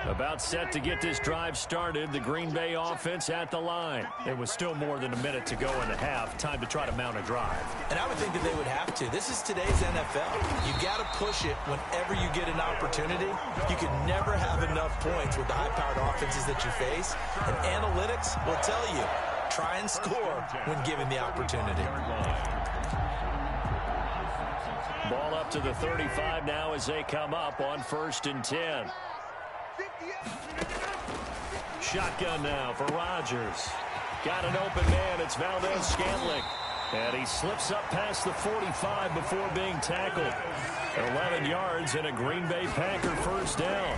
About set to get this drive started, the Green Bay offense at the line. There was still more than a minute to go in the half. Time to try to mount a drive. And I would think that they would have to. This is today's NFL. You got to push it whenever you get an opportunity. You can never have enough points with the high-powered offenses that you face. And analytics will tell you, try and score when given the opportunity. Ball up to the 35 now as they come up on 1st and 10. Shotgun now for Rodgers. Got an open man. It's Valdez-Scantling. And he slips up past the 45 before being tackled. 11 yards and a Green Bay Packer first down.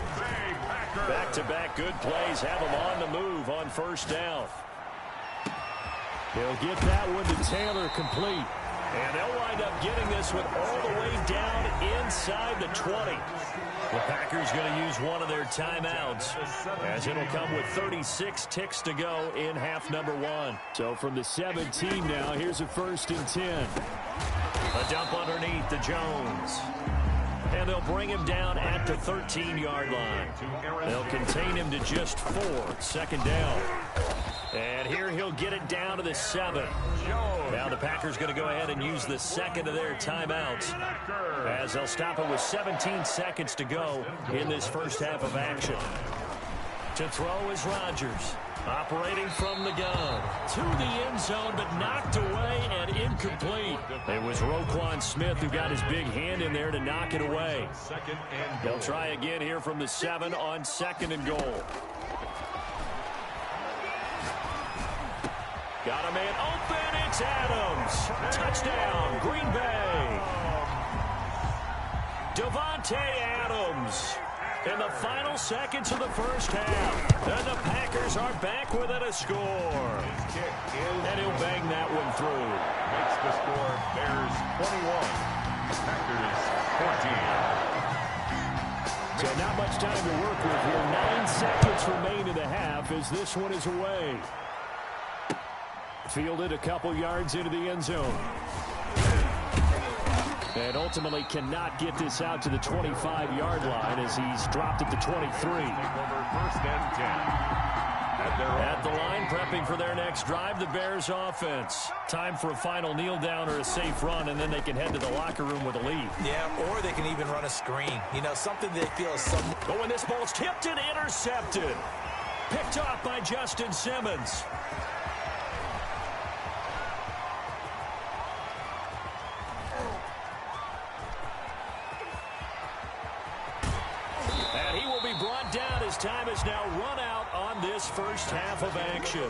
Back-to-back good plays have him on the move on first down. He'll get that one to Taylor complete. And they'll wind up getting this one all the way down inside the 20. The Packers going to use one of their timeouts as it'll come with 36 ticks to go in half number 1. So from the 17 now, here's a 1st and 10. A dump underneath to Jones. And they'll bring him down at the 13-yard line. They'll contain him to just 4. 2nd down. And here he'll get it down to the 7. Now the Packers going to go ahead and use the second of their timeouts as they'll stop it with 17 seconds to go in this first half of action. To throw is Rodgers. Operating from the gun. To the end zone, but knocked away and incomplete. It was Roquan Smith who got his big hand in there to knock it away. They'll try again here from the 7 on 2nd and goal. Got a man open. It's Adams. Touchdown, Green Bay. Davante Adams in the final seconds of the first half. And the Packers are back within a score. And he'll bang that one through. Makes the score Bears 21, Packers 14. So not much time to work with here. 9 seconds remain in the half as this one is away. Fielded a couple yards into the end zone. And ultimately cannot get this out to the 25-yard line as he's dropped at the 23. First and 10. At the line, prepping for their next drive, the Bears offense. Time for a final kneel down or a safe run, and then they can head to the locker room with a lead. Yeah, or they can even run a screen. You know, something they feel is some. But when this ball's tipped and intercepted. Picked off by Justin Simmons. Time is now run out on this first half of action.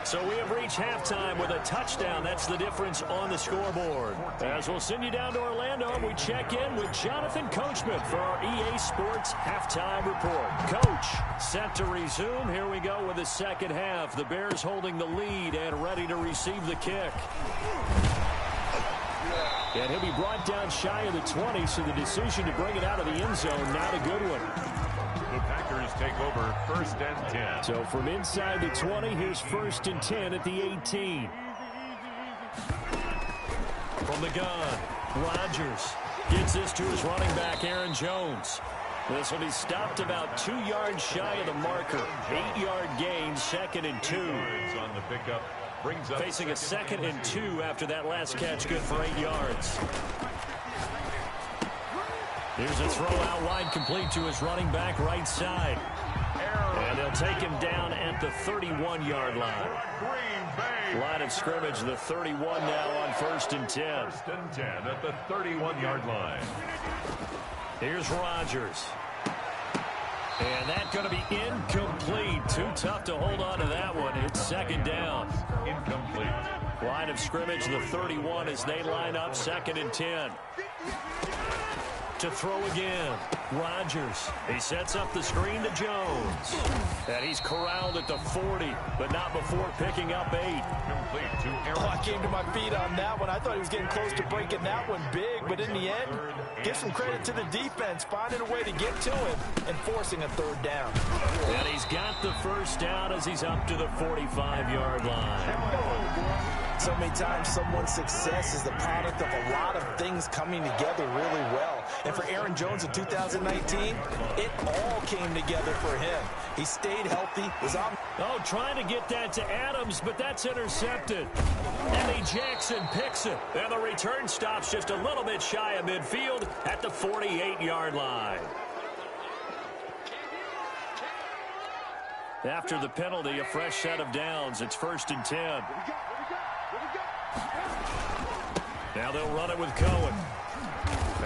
So we have reached halftime with a touchdown. That's the difference on the scoreboard. As we'll send you down to Orlando, we check in with Jonathan Coachman for our EA Sports Halftime Report. Coach, set to resume. Here we go with the second half. The Bears holding the lead and ready to receive the kick. And he'll be brought down shy of the 20, so the decision to bring it out of the end zone, not a good one. The Packers take over 1st and 10. So from inside the 20, here's 1st and 10 at the 18. From the gun, Rodgers gets this to his running back, Aaron Jones. This will be stopped about 2 yards shy of the marker. 8-yard gain, 2nd and 2. On the pickup, brings up facing a 2nd and 2 after that last catch, good for 8 yards. Here's a throw out wide, complete to his running back right side. And they'll take him down at the 31-yard line. Line of scrimmage, the 31 now on 1st and 10. 1st and 10 at the 31-yard line. Here's Rodgers. And that's going to be incomplete. Too tough to hold on to that one. It's 2nd down. Incomplete. Line of scrimmage, the 31 as they line up 2nd and 10. To throw again, Rodgers. He sets up the screen to Jones. And he's corralled at the 40, but not before picking up 8. Complete to Aaron. Oh, I came to my feet on that one. I thought he was getting close to breaking that one big, but in the end, give some credit to the defense, finding a way to get to him and forcing a 3rd down. And he's got the first down as he's up to the 45-yard line. So many times someone's success is the product of a lot of things coming together really well. And for Aaron Jones in 2018, 2019, it all came together for him. He stayed healthy, was on. Oh, trying to get that to Adams, but that's intercepted. Eddie Jackson picks it. And the return stops just a little bit shy of midfield at the 48-yard line. After the penalty, a fresh set of downs. It's 1st and 10. Now they'll run it with Cohen.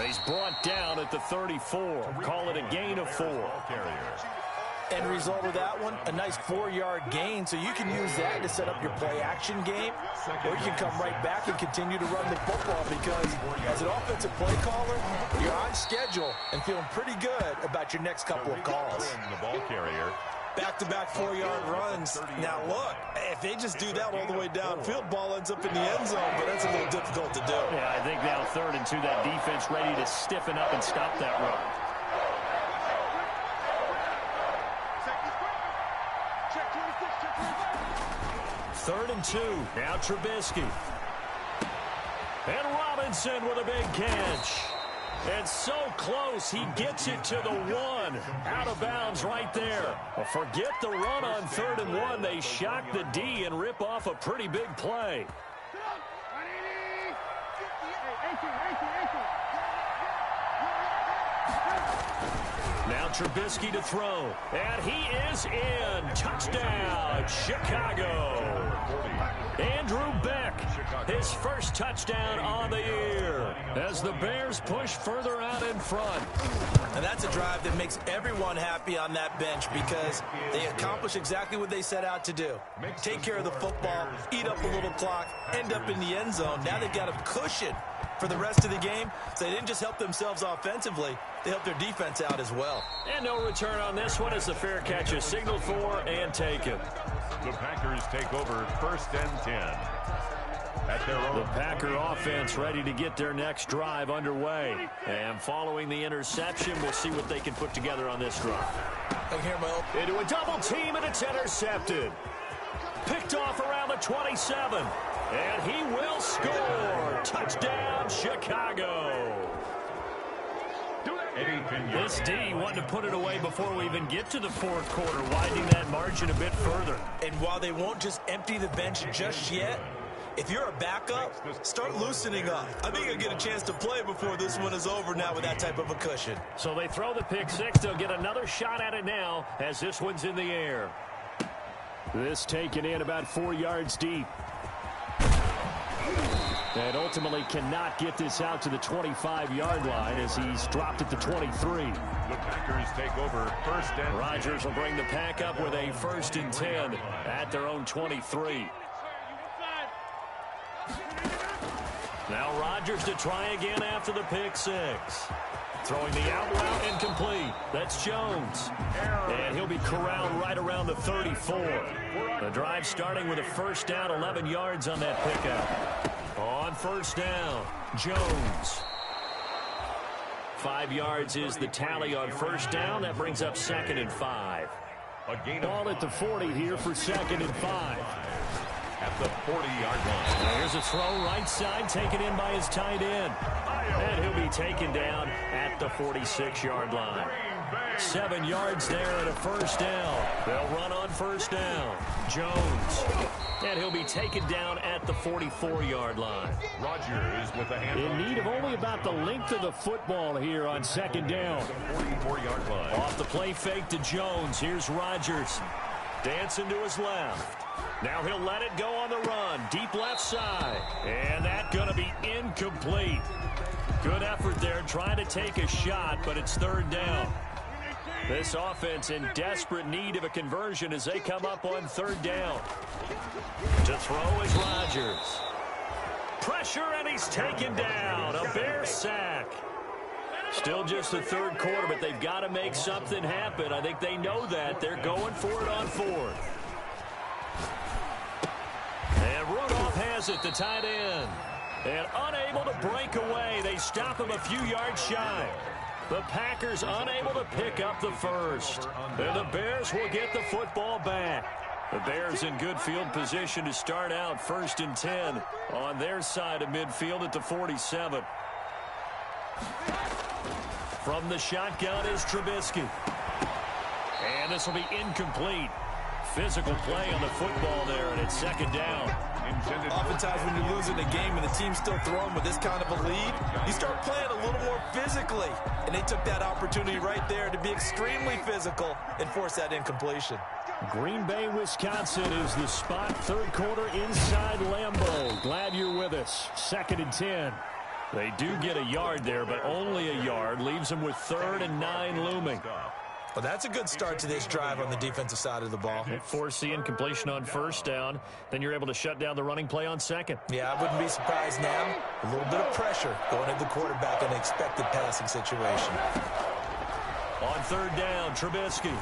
He's brought down at the 34. Call it a gain of 4. End result of that one, a nice 4-yard gain, so you can use that to set up your play-action game, or you can come right back and continue to run the football because as an offensive play caller, you're on schedule and feeling pretty good about your next couple of calls. The ball carrier. Back-to-back 4-yard runs. Now, look, if they just do that all the way downfield, ball ends up in the end zone, but that's a little difficult to do. Yeah, I think now 3rd and 2, that defense ready to stiffen up and stop that run. 3rd and 2. Now Trubisky. And Robinson with a big catch. And so close, he gets it to the 1. Out of bounds right there. Well, forget the run on 3rd and 1. They shock the D and rip off a pretty big play. Now Trubisky to throw. And he is in. Touchdown, Chicago. Andrew Beck, his first touchdown on the year as the Bears push further out in front. And that's a drive that makes everyone happy on that bench because they accomplish exactly what they set out to do. Take care of the football, eat up a little clock, end up in the end zone. Now they've got a cushion for the rest of the game, so they didn't just help themselves offensively, they helped their defense out as well. And no return on this one as the fair catch is signaled for and taken. The Packers take over 1st and 10. At their own. The Packer offense ready to get their next drive underway. And following the interception, we'll see what they can put together on this drive. Into a double team, and it's intercepted. Picked off around the 27. And he will score. Touchdown, Chicago. This D wanted to put it away before we even get to the 4th quarter, widening that margin a bit further. And while they won't just empty the bench just yet, if you're a backup, start loosening up. I think you'll get a chance to play before this one is over now with that type of a cushion. So they throw the pick 6. They'll get another shot at it now as this one's in the air. This taken in about 4 yards deep. And ultimately cannot get this out to the 25-yard line as he's dropped at the 23. The Packers take over 1st and 10. Rodgers will bring the pack up with a 1st and 10 at their own 23. Now Rodgers to try again after the pick 6. Throwing the out route incomplete. That's Jones. And he'll be corralled right around the 34. The drive starting with a 1st down, 11 yards on that pickup. On 1st down, Jones. 5 yards is the tally on 1st down. That brings up 2nd and 5. Ball at the 40 here for 2nd and 5. At the 40-yard line. Now here's a throw right side taken in by his tight end. And he'll be taken down at the 46-yard line. 7 yards there and a 1st down. They'll run on 1st down. Jones. And he'll be taken down at the 44-yard line. Rodgers with the hand. In need of only about the length of the football here on 2nd down. 44-yard line. Off the play fake to Jones. Here's Rodgers. Dancing to his left. Now he'll let it go on the run. Deep left side. And that's going to be incomplete. Good effort there trying to take a shot, but it's 3rd down. This offense in desperate need of a conversion as they come up on 3rd down. To throw is Rodgers. Pressure, and he's taken down. A Bear sack. Still just the 3rd quarter, but they've got to make something happen. I think they know that. They're going for it on 4th. And Rudolph has it, the tight end. And unable to break away. They stop him a few yards shy. The Packers unable to pick up the 1st. And the Bears will get the football back. The Bears in good field position to start out 1st and 10 on their side of midfield at the 47. From the shotgun is Trubisky. And this will be incomplete. Physical play on the football there, and it's second down. Oftentimes when you're losing a game and the team's still throwing with this kind of a lead, you start playing a little more physically. And they took that opportunity right there to be extremely physical and force that incompletion. Green Bay, Wisconsin is the spot. Third quarter inside Lambeau. Glad you're with us. 2nd and 10. They do get a yard there, but only a yard. Leaves them with 3rd and 9 looming. Well, that's a good start to this drive on the defensive side of the ball. Force the incompletion on first down. Then you're able to shut down the running play on second. Yeah, I wouldn't be surprised now. A little bit of pressure going at the quarterback in an expected passing situation. On 3rd down, Trubisky.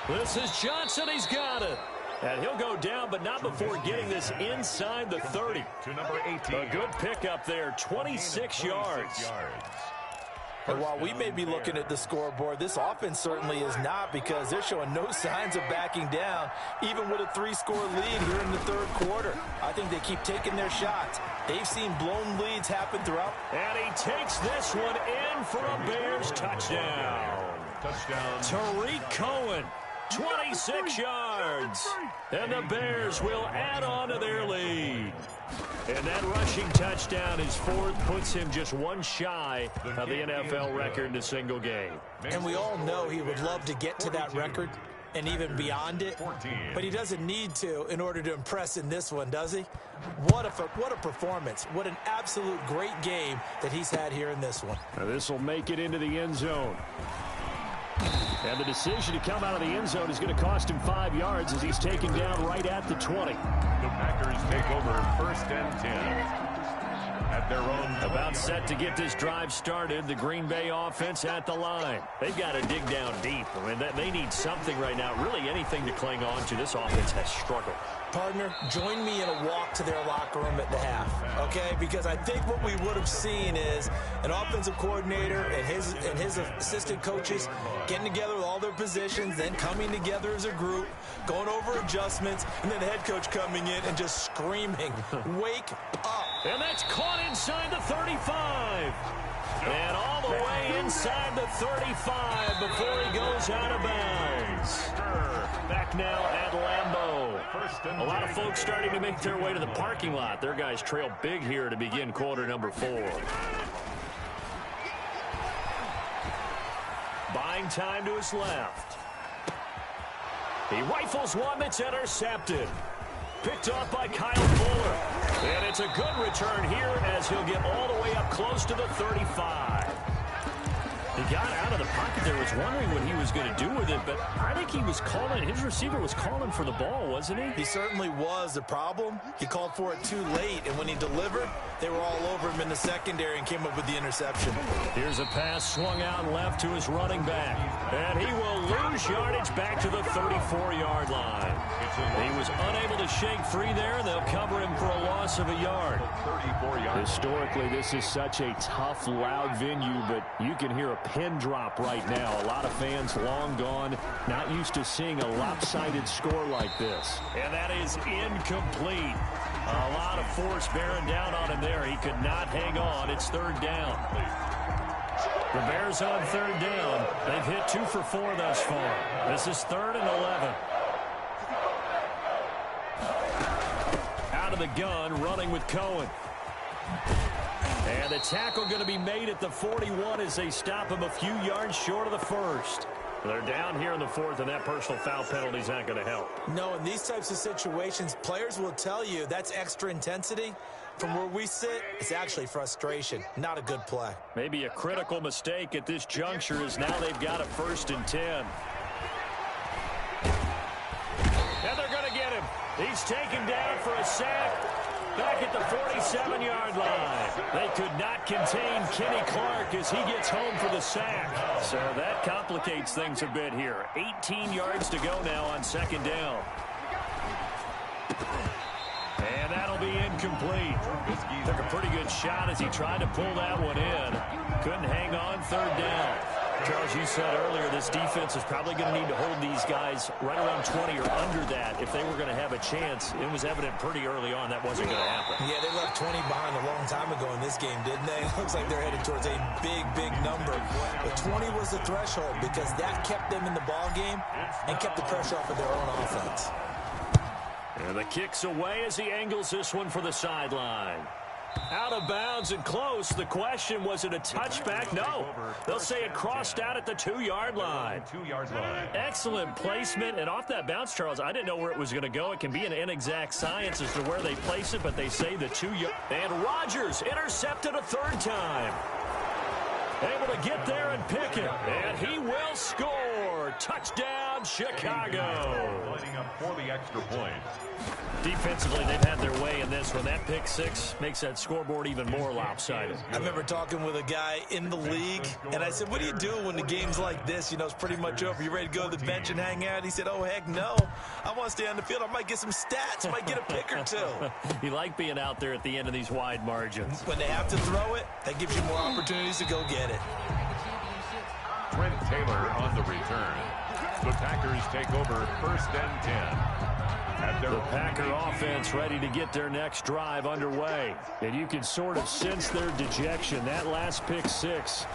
This is Johnson. He's got it. And he'll go down, but not before getting this inside the 30. To number 18. A good pickup there, 26 yards. And while we may be looking at the scoreboard, this offense certainly is not, because they're showing no signs of backing down, even with a 3-score lead here in the third quarter. I think they keep taking their shots. They've seen blown leads happen throughout. And he takes this one in for a Bears touchdown. Tariq Cohen, 26 yards. And the Bears will add on to their lead. And that rushing touchdown, his 4th, puts him just one shy of the NFL record in a single game. And we all know he would love to get to that record and even beyond it, but he doesn't need to in order to impress in this one, does he? What a performance. What an absolute great game that he's had here in this one. Now this will make it into the end zone. And the decision to come out of the end zone is going to cost him 5 yards as he's taken down right at the 20. The Packers take over 1st and 10. At their own. About set to get this drive started. The Green Bay offense at the line. They've got to dig down deep. I mean, they need something right now. Really anything to cling on to. This offense has struggled. Partner, join me in a walk to their locker room at the half, okay? Because I think what we would have seen is an offensive coordinator and his assistant coaches getting together with all their positions, then coming together as a group, going over adjustments, and then the head coach coming in and just screaming, "Wake up!" And that's caught inside the 35. And all the way inside the 35 before he goes out of bounds. Back now at Lambeau. A lot of folks starting to make their way to the parking lot. Their guys trail big here to begin quarter number 4. Buying time to his left. He rifles one that's intercepted. Picked off by Kyle Fuller. And it's a good return here as he'll get all the way up close to the 35. He got out of the pocket there, was wondering what he was going to do with it, but I think he was calling, his receiver was calling for the ball, wasn't he? He certainly was. The problem, he called for it too late, and when he delivered, they were all over him in the secondary and came up with the interception. Here's a pass swung out left to his running back, and he will lose yardage back to the 34-yard line. He was unable to shake free there, and they'll cover him for a loss of a yard. Historically, this is such a tough, loud venue, but you can hear a pin drop right now. A lot of fans long gone, not used to seeing a lopsided score like this. And that is incomplete. A lot of force bearing down on him there. He could not hang on. It's 3rd down. The Bears on 3rd down. They've hit 2 for 4 thus far. This is 3rd and 11. Out of the gun, running with Cohen. And the tackle going to be made at the 41 as they stop him a few yards short of the 1st. They're down here in the 4th, and that personal foul penalty is not going to help. No, in these types of situations, players will tell you that's extra intensity. From where we sit, it's actually frustration. Not a good play. Maybe a critical mistake at this juncture is now they've got a 1st and 10. And they're going to get him. He's taken down for a sack. Back at the 47-yard line. They could not contain Kenny Clark as he gets home for the sack. So that complicates things a bit here. 18 yards to go now on 2nd down. And that'll be incomplete. Took a pretty good shot as he tried to pull that one in. Couldn't hang on 3rd down. Charles, you said earlier this defense is probably going to need to hold these guys right around 20 or under that if they were going to have a chance. It was evident pretty early on that wasn't going to happen. Yeah, they left 20 behind a long time ago in this game, didn't they? It looks like they're headed towards a big, big number. But 20 was the threshold because that kept them in the ball game and kept the pressure off of their own offense. And the kick's away as he angles this one for the sideline. Out of bounds and close. The question, was it a touchback? No. They'll say it crossed out at the 2-yard line. Excellent placement. And off that bounce, Charles, I didn't know where it was going to go. It can be an inexact science as to where they place it, but they say the 2-yard. And Rodgers intercepted a third time. Able to get there and pick it. And he will score. Touchdown, Chicago. Lining up for the extra point. Defensively, they've had their way in this one. That pick six makes that scoreboard even more lopsided. I remember talking with a guy in the league, and I said, what do you do when the game's like this? You know, it's pretty much over. You ready to go to the bench and hang out? He said, oh, heck no. I want to stay on the field. I might get some stats. I might get a pick or two. You like being out there at the end of these wide margins. When they have to throw it, that gives you more opportunities to go get it. Trent Taylor on the return. The Packers take over 1st and 10. The Packer offense ready to get their next drive underway. And you can sort of sense their dejection. That last pick six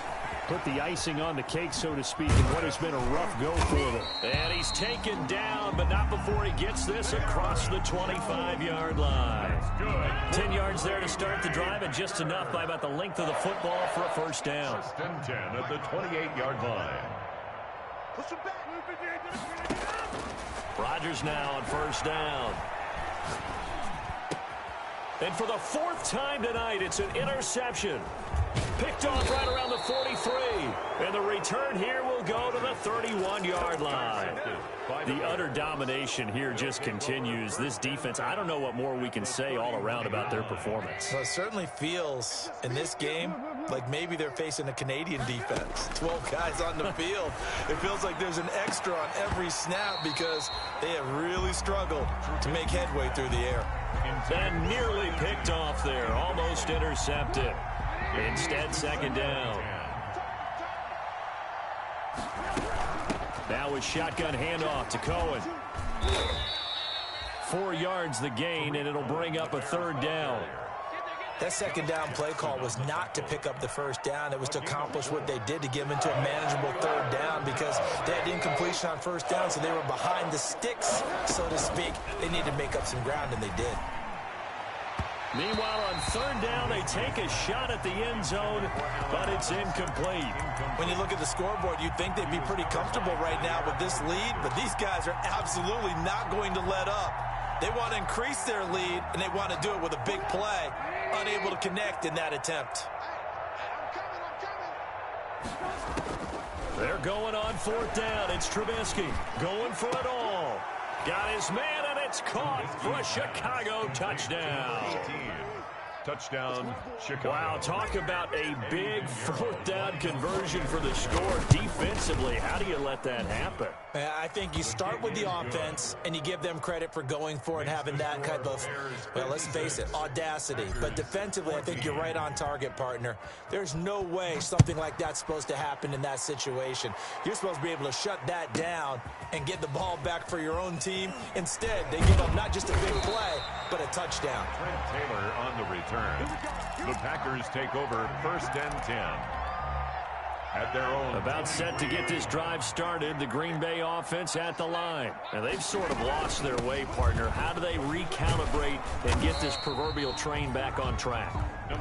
put the icing on the cake, so to speak, in what has been a rough go for them. And he's taken down, but not before he gets this across the 25-yard line. 10 yards there to start the drive, and just enough by about the length of the football for a first down. 1st and 10 at the 28-yard line. Rodgers now on first down. And for the 4th time tonight, it's an interception. Picked off right around the 43. And the return here will go to the 31-yard line. The utter domination here just continues. This defense, I don't know what more we can say all around about their performance. Well, it certainly feels in this game like maybe they're facing a Canadian defense. 12 guys on the field. It feels like there's an extra on every snap because they have really struggled to make headway through the air. And nearly picked off there. Almost intercepted. Instead, second down. Now a shotgun handoff to Cohen. 4 yards the gain, and it'll bring up a third down. That second down play call was not to pick up the first down. It was to accomplish what they did, to get them into a manageable third down because they had incompletion on first down, so they were behind the sticks, so to speak. They needed to make up some ground, and they did. Meanwhile, on third down, they take a shot at the end zone, but it's incomplete. When you look at the scoreboard, you'd think they'd be pretty comfortable right now with this lead, but these guys are absolutely not going to let up. They want to increase their lead, and they want to do it with a big play. Unable to connect in that attempt. They're going on fourth down. It's Trubisky going for it all. Got his man, and it's caught for a Chicago touchdown. Touchdown, Chicago. Wow, talk about a big fourth down conversion for the score. Defensively, how do you let that happen? I think you start with the offense, and you give them credit for going for it and having that type of, well, let's face it, audacity. But defensively, I think you're right on target, partner. There's no way something like that's supposed to happen in that situation. You're supposed to be able to shut that down and get the ball back for your own team. Instead, they give up not just a big play, but a touchdown. Trent Taylor on the return. The Packers take over 1st and 10. At their own. About set to get this drive started, the Green Bay offense at the line. And they've sort of lost their way, partner. How do they recalibrate and get this proverbial train back on track?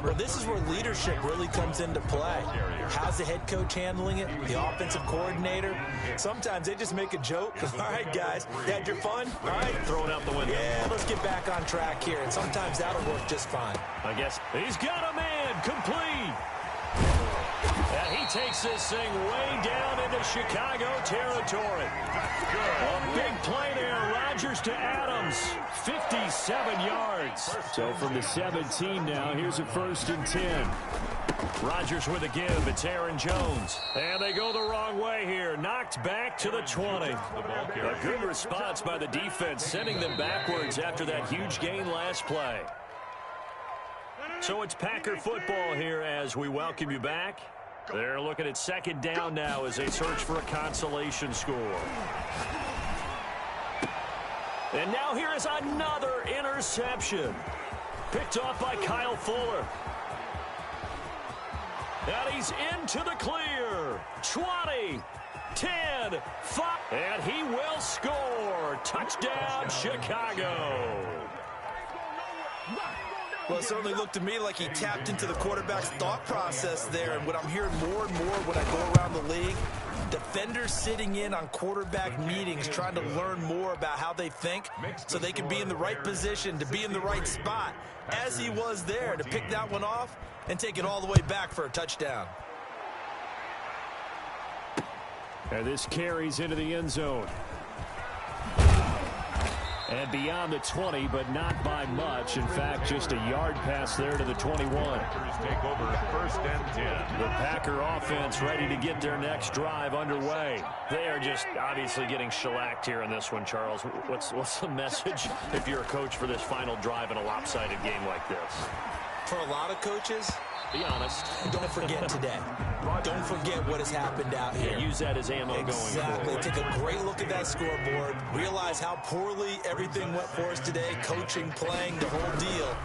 Well, this is where leadership really comes into play. How's the head coach handling it? The offensive coordinator? Sometimes they just make a joke. All right, guys, you had your fun? All right. Throw it out the window. Yeah, let's get back on track here. And sometimes that'll work just fine. I guess he's got a man complete. And he takes this thing way down into Chicago territory. A big play there. Rodgers to Adams. 57 yards. So from the 17 now, here's a 1st and 10. Rodgers with a give. It's Aaron Jones. And they go the wrong way here. Knocked back to the 20. A good response by the defense, sending them backwards after that huge gain last play. So it's Packer football here as we welcome you back. They're looking at second down now as they search for a consolation score. And now here is another interception. Picked off by Kyle Fuller. And he's into the clear. 20, 10, 5. And he will score. Touchdown, Chicago. Well, it certainly looked to me like he tapped into the quarterback's thought process there. And what I'm hearing more and more when I go around the league, defenders sitting in on quarterback meetings trying to learn more about how they think so they can be in the right position to be in the right spot, as he was there to pick that one off and take it all the way back for a touchdown. And this carries into the end zone. And beyond the 20, but not by much. In fact, just a yard pass there to the 21. Packers take over first and 10. The Packer offense ready to get their next drive underway. They are just obviously getting shellacked here in this one, Charles. What's the message if you're a coach for this final drive in a lopsided game like this? For a lot of coaches, be honest, don't forget today. Don't forget what has happened out here. Use that as ammo going forward. Exactly. Take a great look at that scoreboard. Realize how poorly everything went for us today. Coaching, playing, the whole deal.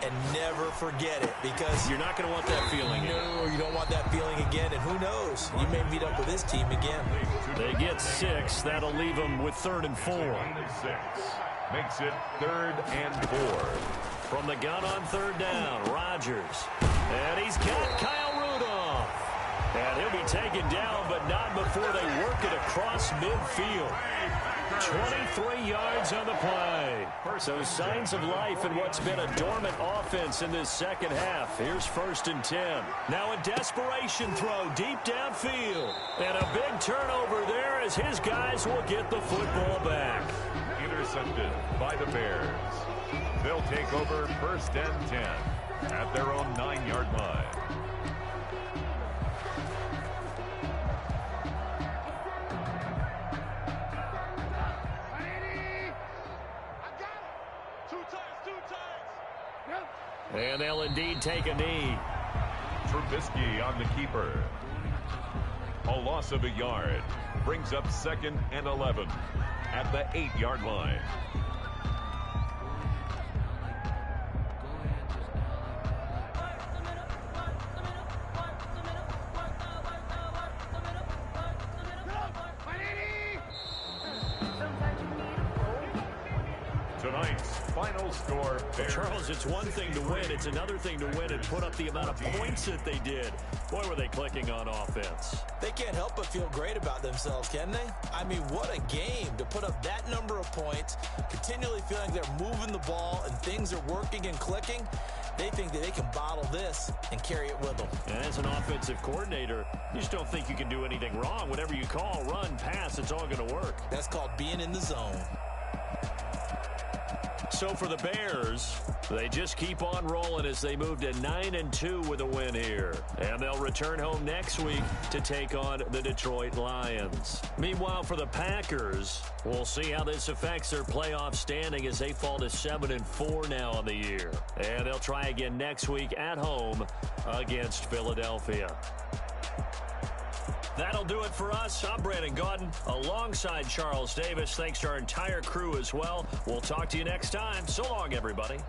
And never forget it, because you're not going to want that feeling. No, you don't want that feeling again. And who knows? You may meet up with this team again. They get 6. That'll leave them with 3rd and 4. 6 makes it 3rd and 4. From the gun on 3rd down, Rodgers. And he's got Kyle Rudolph. And he'll be taken down, but not before they work it across midfield. 23 yards on the play. So signs of life in what's been a dormant offense in this second half. Here's 1st and 10. Now a desperation throw deep downfield. And a big turnover there as his guys will get the football back. Intercepted by the Bears. They'll take over 1st and 10 at their own 9-yard line. And they'll indeed take a knee. Trubisky on the keeper. A loss of a yard brings up 2nd and 11 at the 8-yard line. Tonight's final score. Charles, it's one thing to win. It's another thing to win and put up the amount of points that they did. Boy, were they clicking on offense. They can't help but feel great about themselves, can they? I mean, what a game to put up that number of points, continually feeling they're moving the ball and things are working and clicking. They think that they can bottle this and carry it with them. And as an offensive coordinator, you just don't think you can do anything wrong. Whatever you call, run, pass, it's all going to work. That's called being in the zone. So for the Bears, they just keep on rolling as they move to 9-2 with a win here. And they'll return home next week to take on the Detroit Lions. Meanwhile, for the Packers, we'll see how this affects their playoff standing as they fall to 7-4 now on the year. And they'll try again next week at home against Philadelphia. That'll do it for us. I'm Brandon Gaudin alongside Charles Davis. Thanks to our entire crew as well. We'll talk to you next time. So long, everybody.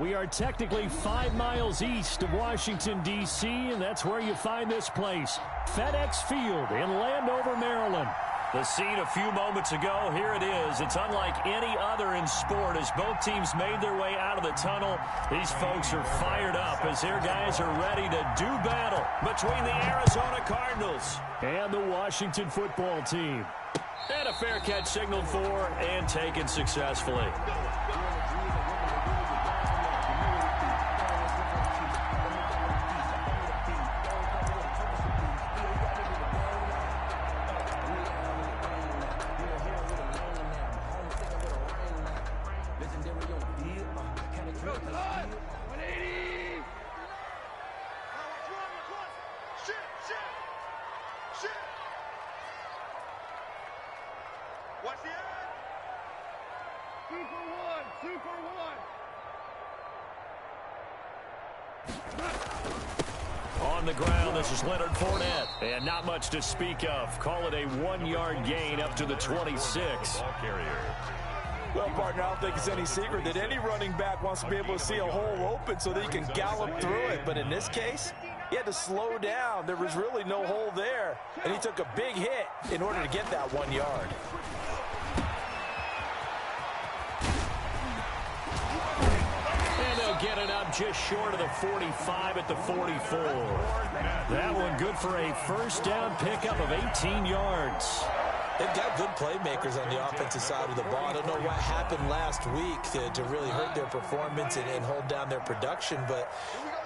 We are technically 5 miles east of Washington, D.C., and that's where you find this place, FedEx Field in Landover, Maryland. The scene a few moments ago, here it is. It's unlike any other in sport as both teams made their way out of the tunnel. These folks are fired up as their guys are ready to do battle between the Arizona Cardinals and the Washington football team. And a fair catch signaled for and taken successfully. On the ground, this is Leonard Fournette. And not much to speak of. Call it a 1-yard gain up to the 26. Well, partner, I don't think it's any secret that any running back wants to be able to see a hole open so that he can gallop through it. But in this case, he had to slow down. There was really no hole there. And he took a big hit in order to get that 1 yard. Get it up just short of the 45 at the 44. That one good for a first down pickup of 18 yards. They've got good playmakers on the offensive side of the ball. I don't know what happened last week to really hurt their performance and hold down their production, but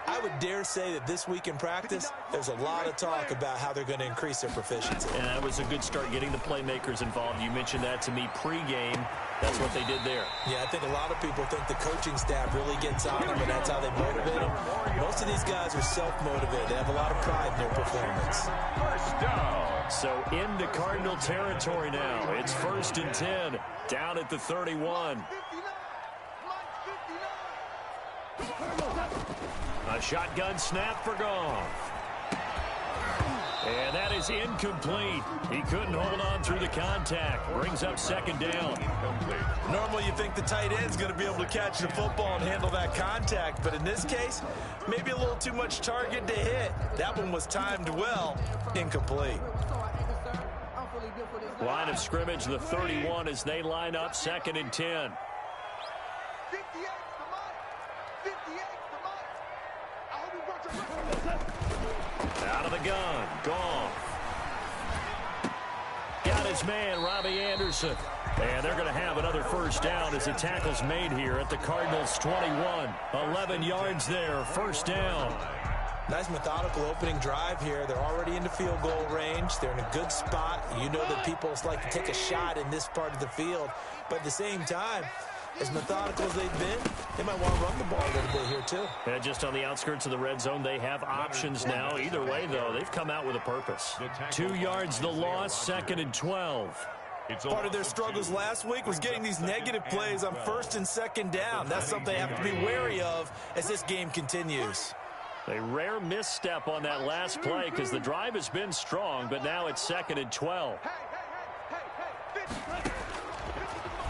I would dare say that this week in practice, there's a lot of talk about how they're going to increase their proficiency. And that was a good start getting the playmakers involved. You mentioned that to me pregame. That's what they did there. Yeah, I think a lot of people think the coaching staff really gets on them, and that's how they motivate them. Most of these guys are self-motivated. They have a lot of pride in their performance. First down. So into Cardinal territory now. It's 1st and 10, down at the 31. A shotgun snap for Goff. And that is incomplete. He couldn't hold on through the contact. Brings up 2nd down. Normally you think the tight end's going to be able to catch the football and handle that contact, but in this case, maybe a little too much target to hit. That one was timed well. Incomplete. Line of scrimmage, the 31 as they line up 2nd and 10. Out of the gun, Goff. Got his man, Robbie Anderson. And they're going to have another first down as the tackle's made here at the Cardinals' 21. 11 yards there, first down. Nice methodical opening drive here. They're already into field goal range. They're in a good spot. You know that people like to take a shot in this part of the field. But at the same time, as methodical as they've been, they might want to run the ball a little bit here too. And just on the outskirts of the red zone, they have options now. Either way, though, they've come out with a purpose. 2 yards the loss, 2nd and 12. Part of their struggles last week was getting these negative plays on 1st and 2nd down. That's something they have to be wary of as this game continues. A rare misstep on that last play because the drive has been strong, but now it's 2nd and 12.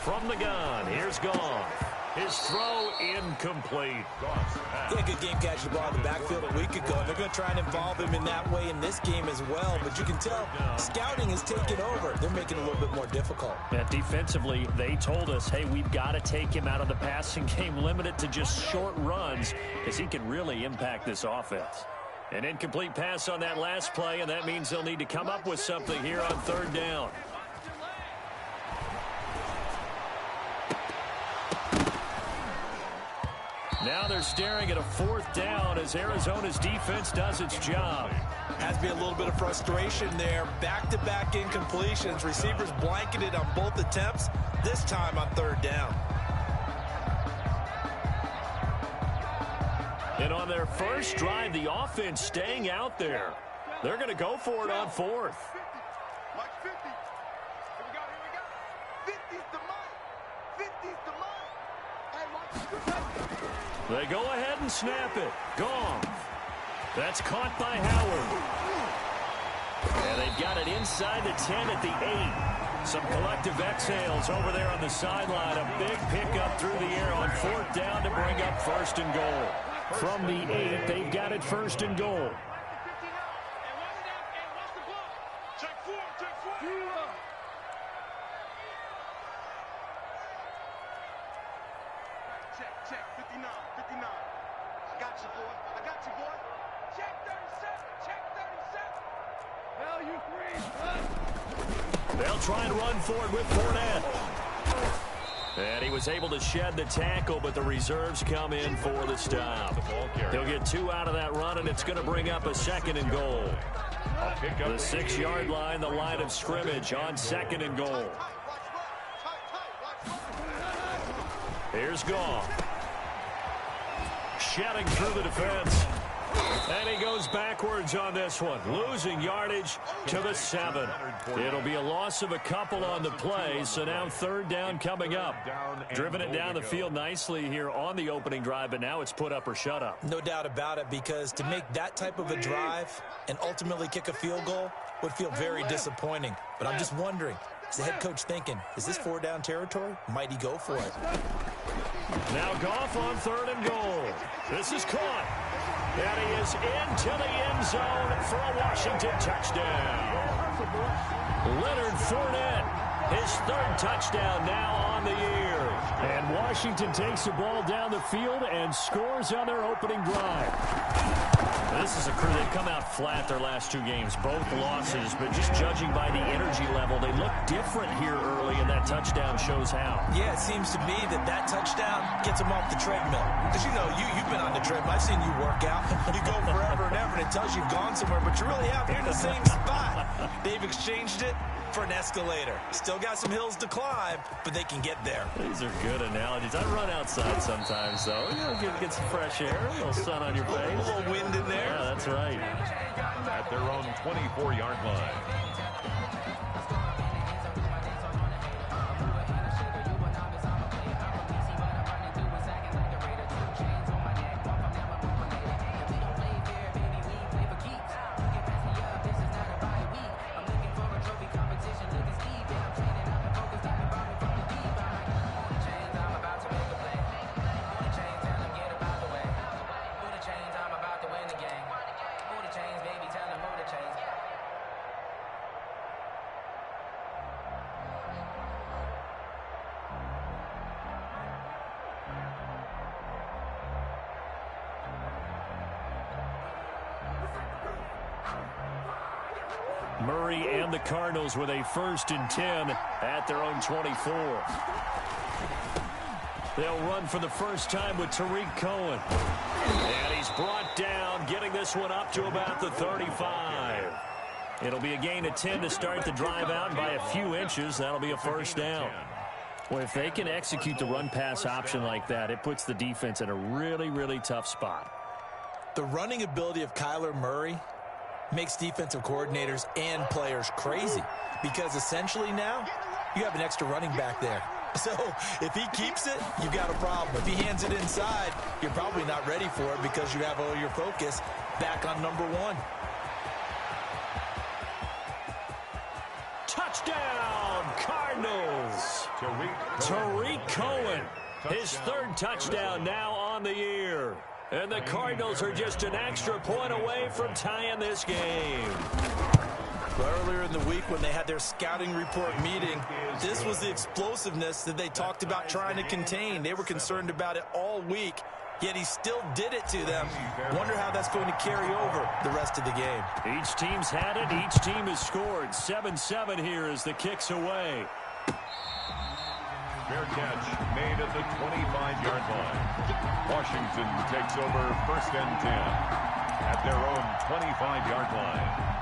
From the gun, here's Goff. His throw incomplete. Yeah, good game catching the ball in the backfield a week ago. They're going to try and involve him in that way in this game as well. But you can tell scouting is taking over. They're making it a little bit more difficult. Yeah, defensively, they told us, hey, we've got to take him out of the passing game, limit it to just short runs because he can really impact this offense. An incomplete pass on that last play, and that means they'll need to come up with something here on 3rd down. Now they're staring at a 4th down as Arizona's defense does its job. Has to be a little bit of frustration there. Back-to-back incompletions. Receivers blanketed on both attempts, this time on 3rd down. And on their first drive, the offense staying out there. They're going to go for it on 4th. They go ahead and snap it. Goff. That's caught by Howard. And they've got it inside the 10 at the 8. Some collective exhales over there on the sideline. A big pickup through the air on 4th down to bring up 1st and goal. From the 8, they've got it 1st and goal. Check, 59. I got you, boy. Check 37. Hell, you 3. They'll try and run forward with Fournette. And he was able to shed the tackle, but the reserves come in for the stop. He'll get 2 out of that run, and it's going to bring up a 2nd and goal. The 6-yard line, the line of scrimmage on 2nd and goal. Here's Goff. Shedding through the defense. And he goes backwards on this one, losing yardage to the 7. It'll be a loss of a couple on the play, so now 3rd down coming up. Driven it down the field nicely here on the opening drive, but now it's put up or shut up. No doubt about it, because to make that type of a drive and ultimately kick a field goal would feel very disappointing. But I'm just wondering, is the head coach thinking, is this 4-down territory? Might he go for it? Now Goff on 3rd and goal. This is caught. And he is into the end zone for a Washington touchdown. Leonard Fournette, his 3rd touchdown now on the year. And Washington takes the ball down the field and scores on their opening drive. This is a crew that come out flat their last 2 games, both losses, but just judging by the energy level, they look different here early, and that touchdown shows how. Yeah, it seems to me that touchdown gets them off the treadmill. Because, you know, you've been on the treadmill. I've seen you work out. You go forever and ever, and it tells you you've gone somewhere, but you really have. You're in the same spot. They've exchanged it for an escalator. Still got some hills to climb, but they can get there. These are good analogies. I run outside sometimes, though. You know, get some fresh air, a little sun on your face. A little wind in there. Yeah, that's right. At their own 24-yard line. Murray and the Cardinals with a 1st and 10 at their own 24. They'll run for the first time with Tariq Cohen. And he's brought down, getting this one up to about the 35. It'll be a gain of 10 to start the drive out by a few inches. That'll be a 1st down. Well, if they can execute the run-pass option like that, it puts the defense in a really, really tough spot. The running ability of Kyler Murray makes defensive coordinators and players crazy, because essentially now you have an extra running back there. So if he keeps it, you've got a problem. If he hands it inside, you're probably not ready for it because you have all your focus back on number 1. Touchdown, Cardinals! Tariq Cohen, his 3rd touchdown now on the year. And the Cardinals are just an extra point away from tying this game. Earlier in the week when they had their scouting report meeting, this was the explosiveness that they talked about trying to contain. They were concerned about it all week, yet he still did it to them. Wonder how that's going to carry over the rest of the game. Each team's had it. Each team has scored. 7-7 here as the kick's away. Fair catch made at the 25-yard line. Washington takes over 1st and 10 at their own 25-yard line.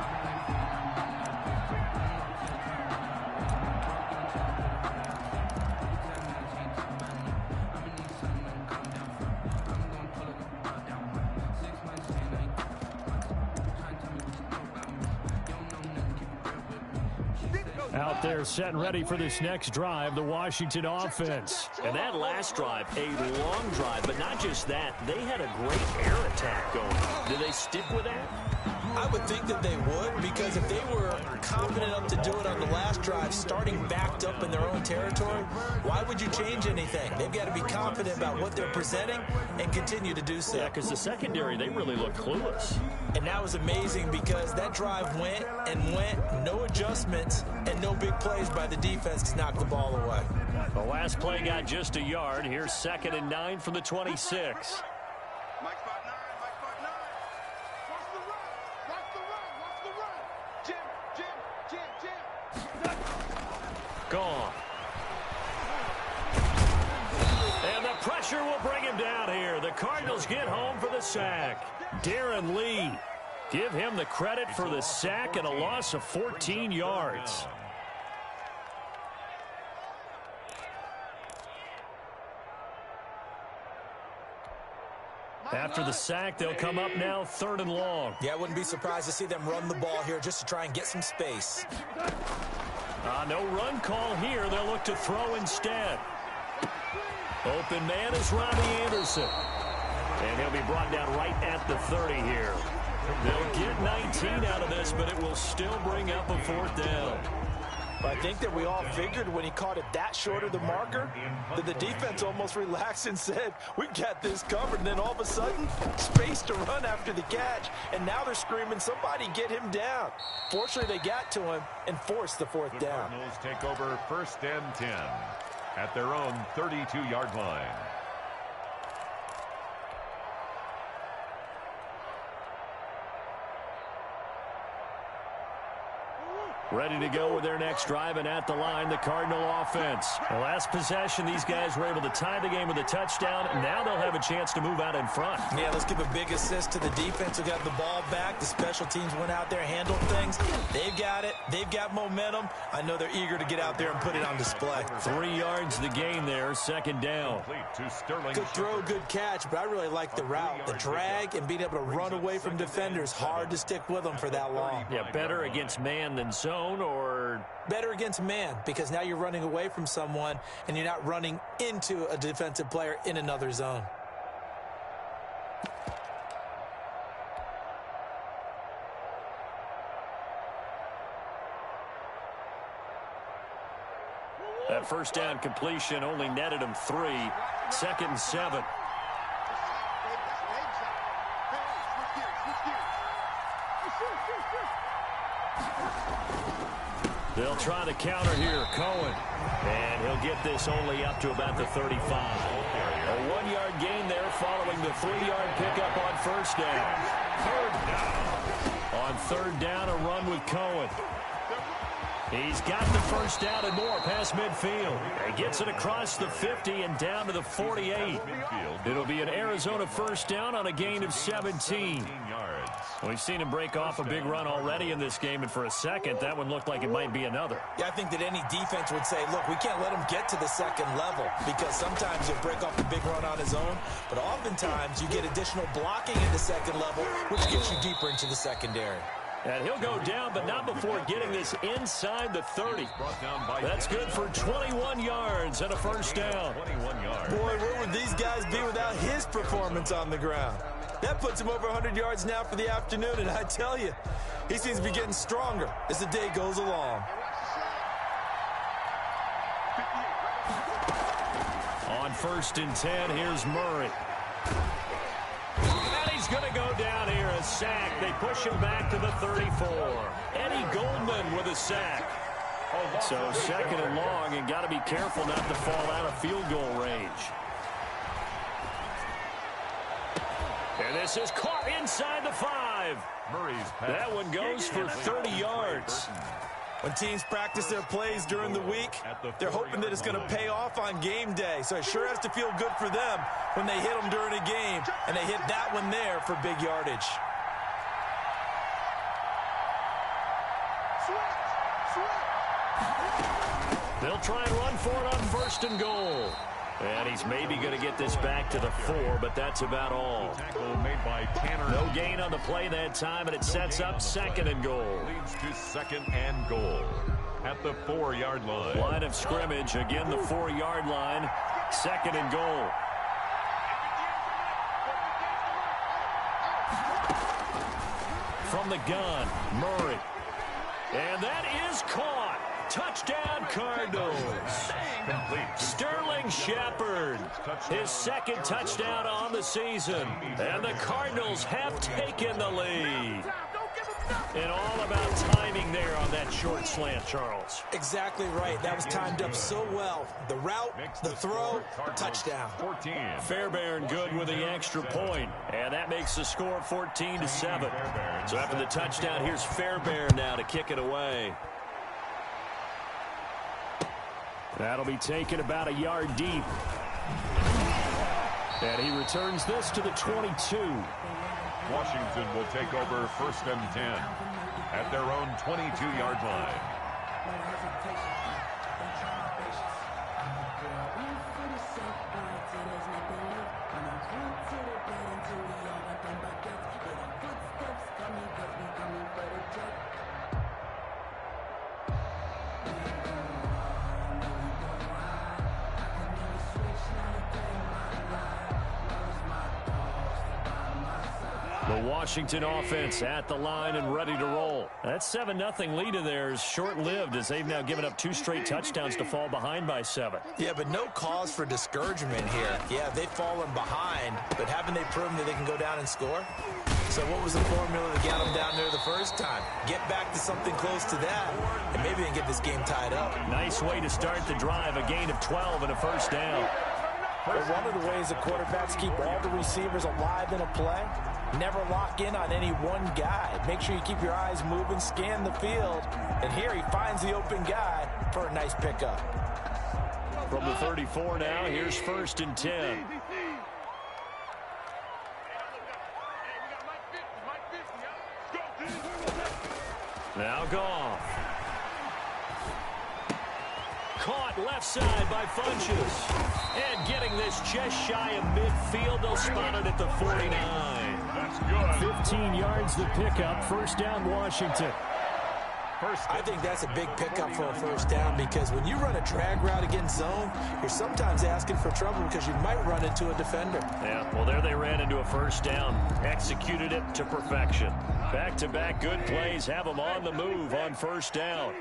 Out there set and ready for this next drive, the Washington offense. And that last drive, a long drive, but not just that. They had a great air attack going. Do they stick with that? I would think that they would, because if they were confident enough to do it on the last drive, starting backed up in their own territory, why would you change anything? They've got to be confident about what they're presenting and continue to do so. Yeah, because the secondary, they really look clueless. And that was amazing because that drive went and went, no adjustments, and no big plays by the defense to knock the ball away. The last play got just a yard. Here's 2nd and 9 from the 26. Mike 5-9, Mike 5-9. Watch the run, watch the run, watch the run. Jim. Gone. And the pressure will bring him down here. The Cardinals get home for the sack. Darren Lee. Give him the credit for the sack and a loss of 14 yards. After the sack, they'll come up now 3rd and long. Yeah, I wouldn't be surprised to see them run the ball here just to try and get some space. No run call here. They'll look to throw instead. Open man is Robbie Anderson. And he'll be brought down right at the 30 here. They'll get 19 out of this, but it will still bring up a 4th down. But I think that we all figured when he caught it that short of the marker that the defense almost relaxed and said, we got this covered. And then all of a sudden, space to run after the catch. And now they're screaming, somebody get him down. Fortunately, they got to him and forced the 4th down. Cardinals take over 1st and 10 at their own 32-yard line. Ready to go with their next drive, and at the line, the Cardinal offense. The last possession, these guys were able to tie the game with a touchdown. Now they'll have a chance to move out in front. Yeah, let's give a big assist to the defense who got the ball back. The special teams went out there, handled things. They've got it. They've got momentum. I know they're eager to get out there and put it on display. 3 yards the gain there, 2nd down. Good throw, good catch, but I really like the route. The drag and being able to run away from defenders. Hard to stick with them for that long. Yeah, better against man than zone, or better against man, because now you're running away from someone and you're not running into a defensive player in another zone. that 1st down completion only netted him 3. 2nd and 7. They'll try the counter here. Cohen. And he'll get this only up to about the 35. A 1-yard gain there following the 3-yard pickup on 1st down. 3rd down. On 3rd down, a run with Cohen. He's got the 1st down and more past midfield. He gets it across the 50 and down to the 48. It'll be an Arizona 1st down on a gain of 17. We've seen him break off a big run already in this game, and for a second, that one looked like it might be another. Yeah, I think that any defense would say, look, we can't let him get to the 2nd level, because sometimes he'll break off a big run on his own, but oftentimes you get additional blocking at the 2nd level, which gets you deeper into the secondary. And he'll go down, but not before getting this inside the 30. That's good for 21 yards and a 1st down. 21 yards. Boy, where would these guys be without his performance on the ground? That puts him over 100 yards now for the afternoon, and I tell you, he seems to be getting stronger as the day goes along. On 1st and 10, here's Murray. And he's going to go down here, a sack. They push him back to the 34. Eddie Goldman with a sack. So 2nd and long, and got to be careful not to fall out of field goal range. And this is caught inside the 5. That one goes for 30 yards. When teams practice their plays during the week, they're hoping that it's going to pay off on game day. So it sure has to feel good for them when they hit them during a game, and they hit that one there for big yardage. They'll try and run for it on 1st and goal. And he's maybe going to get this back to the 4, but that's about all. Tackle made by Tanner. No gain on the play that time, and it sets up 2nd and goal. Leads to 2nd and goal at the 4-yard line. Line of scrimmage, again the 4-yard line. 2nd and goal. from the gun. Murray. And that is caught. Touchdown, Cardinals. Sterling Shepard, his second touchdown on the season. And the Cardinals have taken the lead. And all about timing there on that short slant, Charles. Exactly right. That was timed up so well. The route, the throw, touchdown. Fairbairn good with the extra point. And that makes the score 14-7. So after the touchdown, here's Fairbairn now to kick it away. That'll be taken about a yard deep. And he returns this to the 22. Washington will take over 1st and 10 at their own 22-yard line. The Washington offense at the line and ready to roll. That 7-0 lead of theirs short-lived as they've now given up 2 straight touchdowns to fall behind by 7. Yeah, but no cause for discouragement here. Yeah, they've fallen behind, but haven't they proven that they can go down and score? So what was the formula that got them down there the first time? Get back to something close to that, and maybe they can get this game tied up. Nice way to start the drive, a gain of 12 and a first down. But one of the ways that quarterbacks keep all the receivers alive in a play, never lock in on any one guy. Make sure you keep your eyes moving, scan the field. And here he finds the open guy for a nice pickup. From the 34 now, here's 1st and 10. Now Goff. Caught left side by Funchess. And getting this just shy of midfield, they'll spot it at the 49. That's good. 15 yards the pickup, first down Washington. I think that's a big pickup for a first down because when you run a drag route against zone, you're sometimes asking for trouble because you might run into a defender. Yeah, well, there they ran into a first down. Executed it to perfection. Back-to-back good plays have them on the move on first down.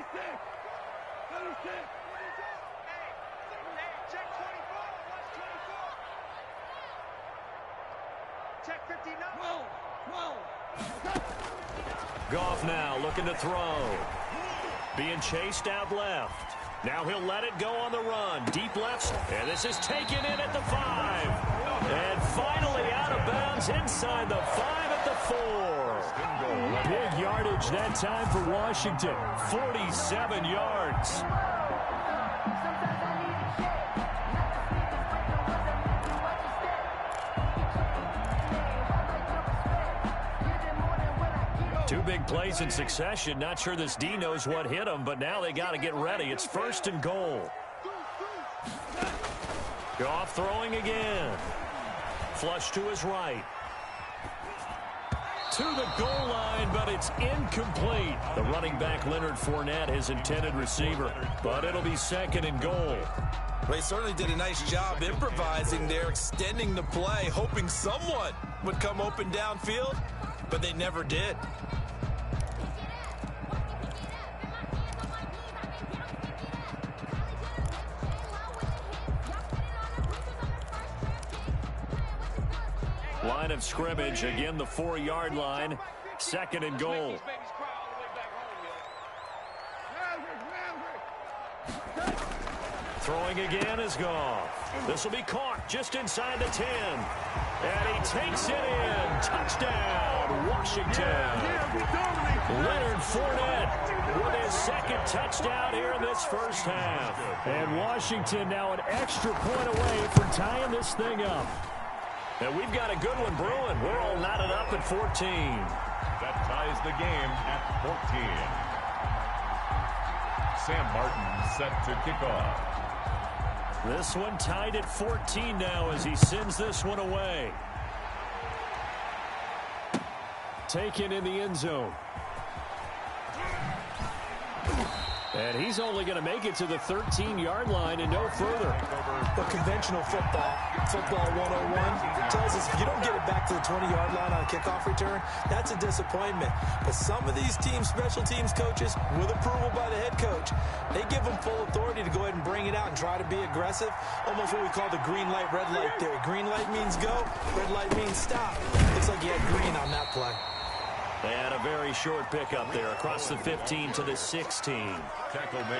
Goff now looking to throw. Being chased out left. Now he'll let it go on the run. Deep left. And this is taken in at the 5. And finally out of bounds inside the 5 at the 4. Big yardage that time for Washington. 47 yards. Two big plays in succession. Not sure this D knows what hit him, but now they got to get ready. It's 1st and goal. Goff throwing again. Flush to his right. To the goal line, but it's incomplete. The running back, Leonard Fournette, his intended receiver. But it'll be 2nd and goal. Well, they certainly did a nice job improvising there, extending the play, hoping someone would come open downfield, but they never did. Line of scrimmage, again the 4-yard line, 2nd and goal. Throwing again is Goff. This will be caught just inside the 10. And he takes it in. Touchdown, Washington. Leonard Fournette with his 2nd touchdown here in this first half. And Washington now an extra point away from tying this thing up. And we've got a good one brewing. We're all knotted up at 14. That ties the game at 14. Sam Martin set to kick off. This one tied at 14 now as he sends this one away. Taken in the end zone. And he's only going to make it to the 13-yard line and no further. But conventional football 101, tells us if you don't get it back to the 20-yard line on a kickoff return, that's a disappointment. But some of these special teams coaches, with approval by the head coach, they give them full authority to go ahead and bring it out and try to be aggressive. Almost what we call the green light, red light theory. Green light means go, red light means stop. Looks like he had green on that play. And a very short pickup there across the 15 to the 16.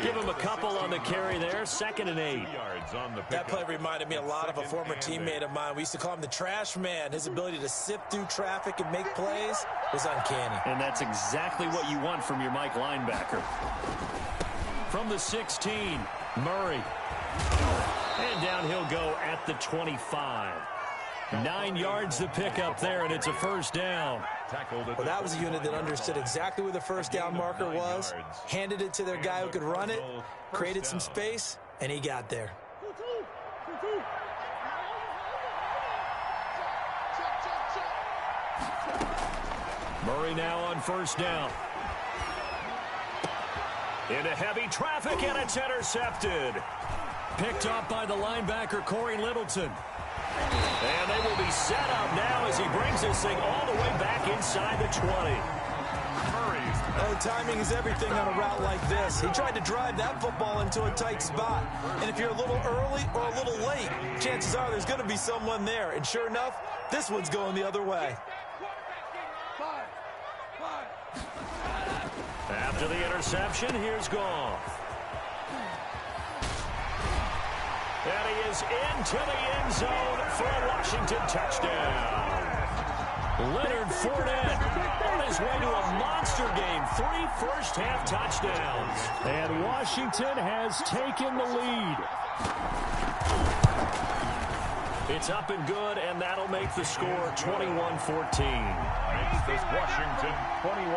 Give him a couple on the carry there, 2nd and 8. That play reminded me a lot of a former teammate of mine. We used to call him the trash man. His ability to sift through traffic and make plays was uncanny. And that's exactly what you want from your Mike linebacker. From the 16, Murray. And down he'll go at the 25. 9 yards to pick up there, and it's a first down. Well, that was a unit that understood exactly where the first down marker was, handed it to their guy who could run it, created some space, and he got there. Murray now on first down. Into heavy traffic, and it's intercepted. Picked up by the linebacker, Corey Littleton. And they will be set up now as he brings this thing all the way back inside the 20. Oh, timing is everything on a route like this. He tried to drive that football into a tight spot. And if you're a little early or a little late, chances are there's going to be someone there. And sure enough, this one's going the other way. After the interception, here's Goff. And he is into the end zone for a Washington touchdown. Leonard Fournette on his way to a monster game. 3 first-half touchdowns. And Washington has taken the lead. It's up and good, and that'll make the score 21-14. Makes this Washington 21,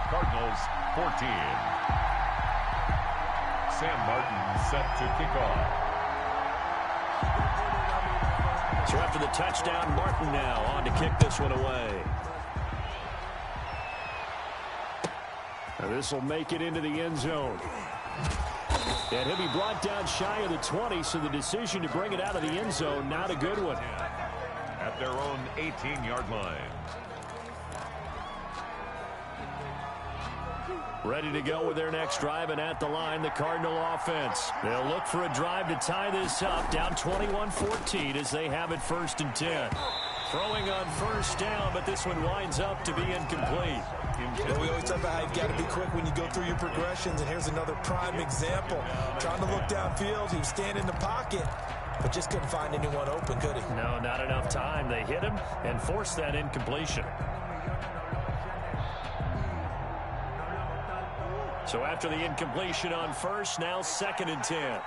Cardinals 14. Sam Martin set to kick off. So after the touchdown, Martin now on to kick this one away. Now this will make it into the end zone. And he'll be brought down shy of the 20, so the decision to bring it out of the end zone, not a good one. At their own 18-yard line. Ready to go with their next drive, and at the line, the Cardinal offense. They'll look for a drive to tie this up, down 21-14 as they have it 1st and 10. Throwing on first down, but this one winds up to be incomplete. Well, we always talk about how you've got to be quick when you go through your progressions, and here's another prime example. Trying to look downfield, he was standing in the pocket, but just couldn't find anyone open, could he? No, not enough time. They hit him and forced that incompletion. So after the incompletion on first, now 2nd and 10.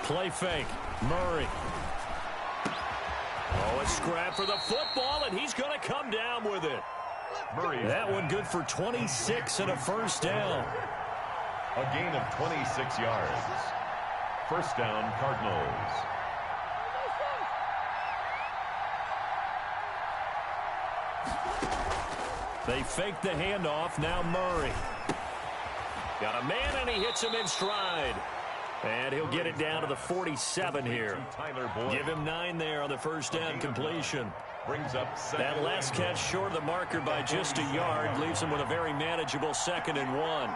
Play fake. Murray. Oh, a scrap for the football, and he's going to come down with it. Murray. That one good for 26 and a first down. A gain of 26 yards. First down, Cardinals. They fake the handoff. Now Murray. Got a man, and he hits him in stride. And he'll get it down to the 47 here. Give him 9 there on the first down completion. Brings up that last catch short of the marker by just a yard. Leaves him with a very manageable 2nd and 1.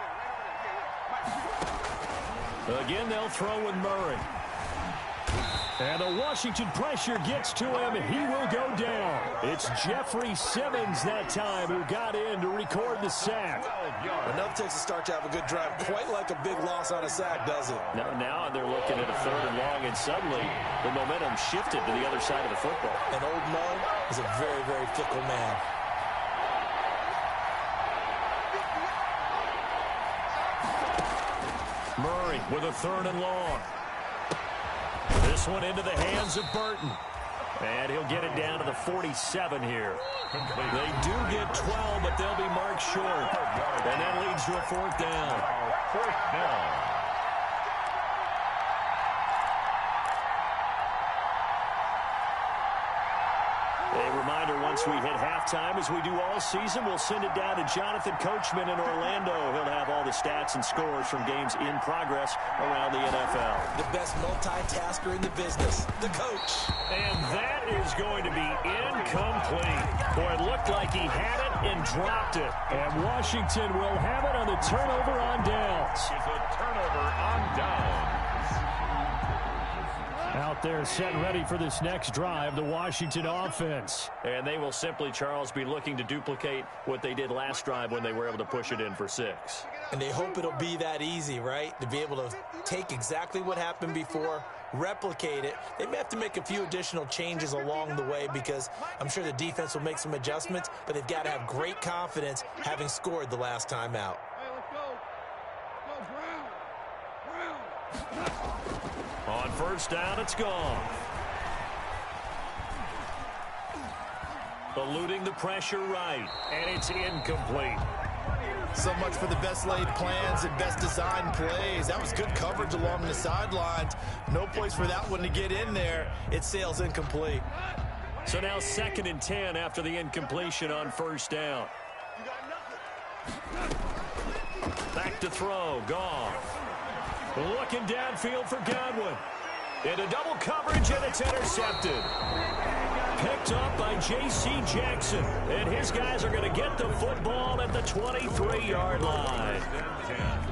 Again, they'll throw with Murray. And the Washington pressure gets to him. He will go down. It's Jeffrey Simmons that time who got in to record the sack. Enough takes a start to have a good drive. Quite like a big loss on a sack, does it? Now they're looking at a 3rd and long, and suddenly the momentum shifted to the other side of the football. And old Mo is a very, very fickle man. Murray with a 3rd and long. This one into the hands of Burton. And he'll get it down to the 47 here. They do get 12, but they'll be marked short. And that leads to a 4th down. 4th down. A reminder once we hit halftime, as we do all season, we'll send it down to Jonathan Coachman in Orlando. He'll have all the stats and scores from games in progress around the NFL. The best multitasker in the business, the coach. And that is going to be incomplete. Boy, it looked like he had it and dropped it. And Washington will have it on the turnover on downs. It's a turnover on downs. Out there set and ready for this next drive, the Washington offense. And they will simply, Charles, be looking to duplicate what they did last drive when they were able to push it in for 6. And they hope it'll be that easy, right? To be able to take exactly what happened before, replicate it. They may have to make a few additional changes along the way because I'm sure the defense will make some adjustments, but they've got to have great confidence having scored the last time out. On first down, it's gone. Eluding the pressure right, and it's incomplete. So much for the best laid plans and best designed plays. That was good coverage along the sidelines. No place for that one to get in there. It sails incomplete. So now 2nd and 10 after the incompletion on first down. Back to throw, Goff. Looking downfield for Godwin. Into double coverage, and it's intercepted. Picked up by J.C. Jackson. And his guys are going to get the football at the 23-yard line.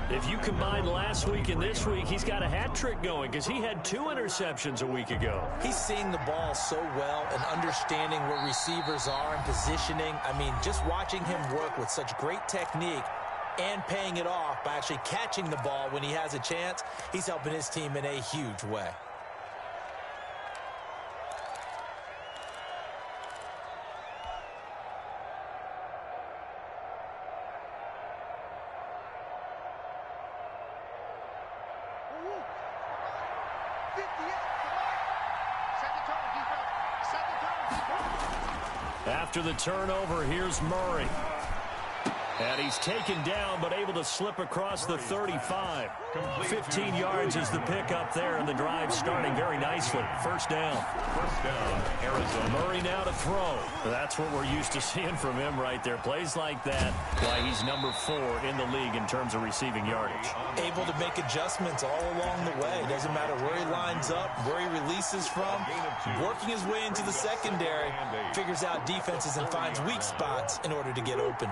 If you combine last week and this week, he's got a hat trick going because he had 2 interceptions a week ago. He's seeing the ball so well and understanding where receivers are and positioning. I mean, just watching him work with such great technique and paying it off by actually catching the ball when he has a chance, he's helping his team in a huge way. After the turnover, here's Murray. And he's taken down, but able to slip across the 35. 15 yards is the pickup there, and the drive starting very nicely. First down. First down, Arizona. Murray now to throw. That's what we're used to seeing from him right there. Plays like that, why he's number 4 in the league in terms of receiving yardage. Able to make adjustments all along the way. Doesn't matter where he lines up, where he releases from. Working his way into the secondary, figures out defenses and finds weak spots in order to get open.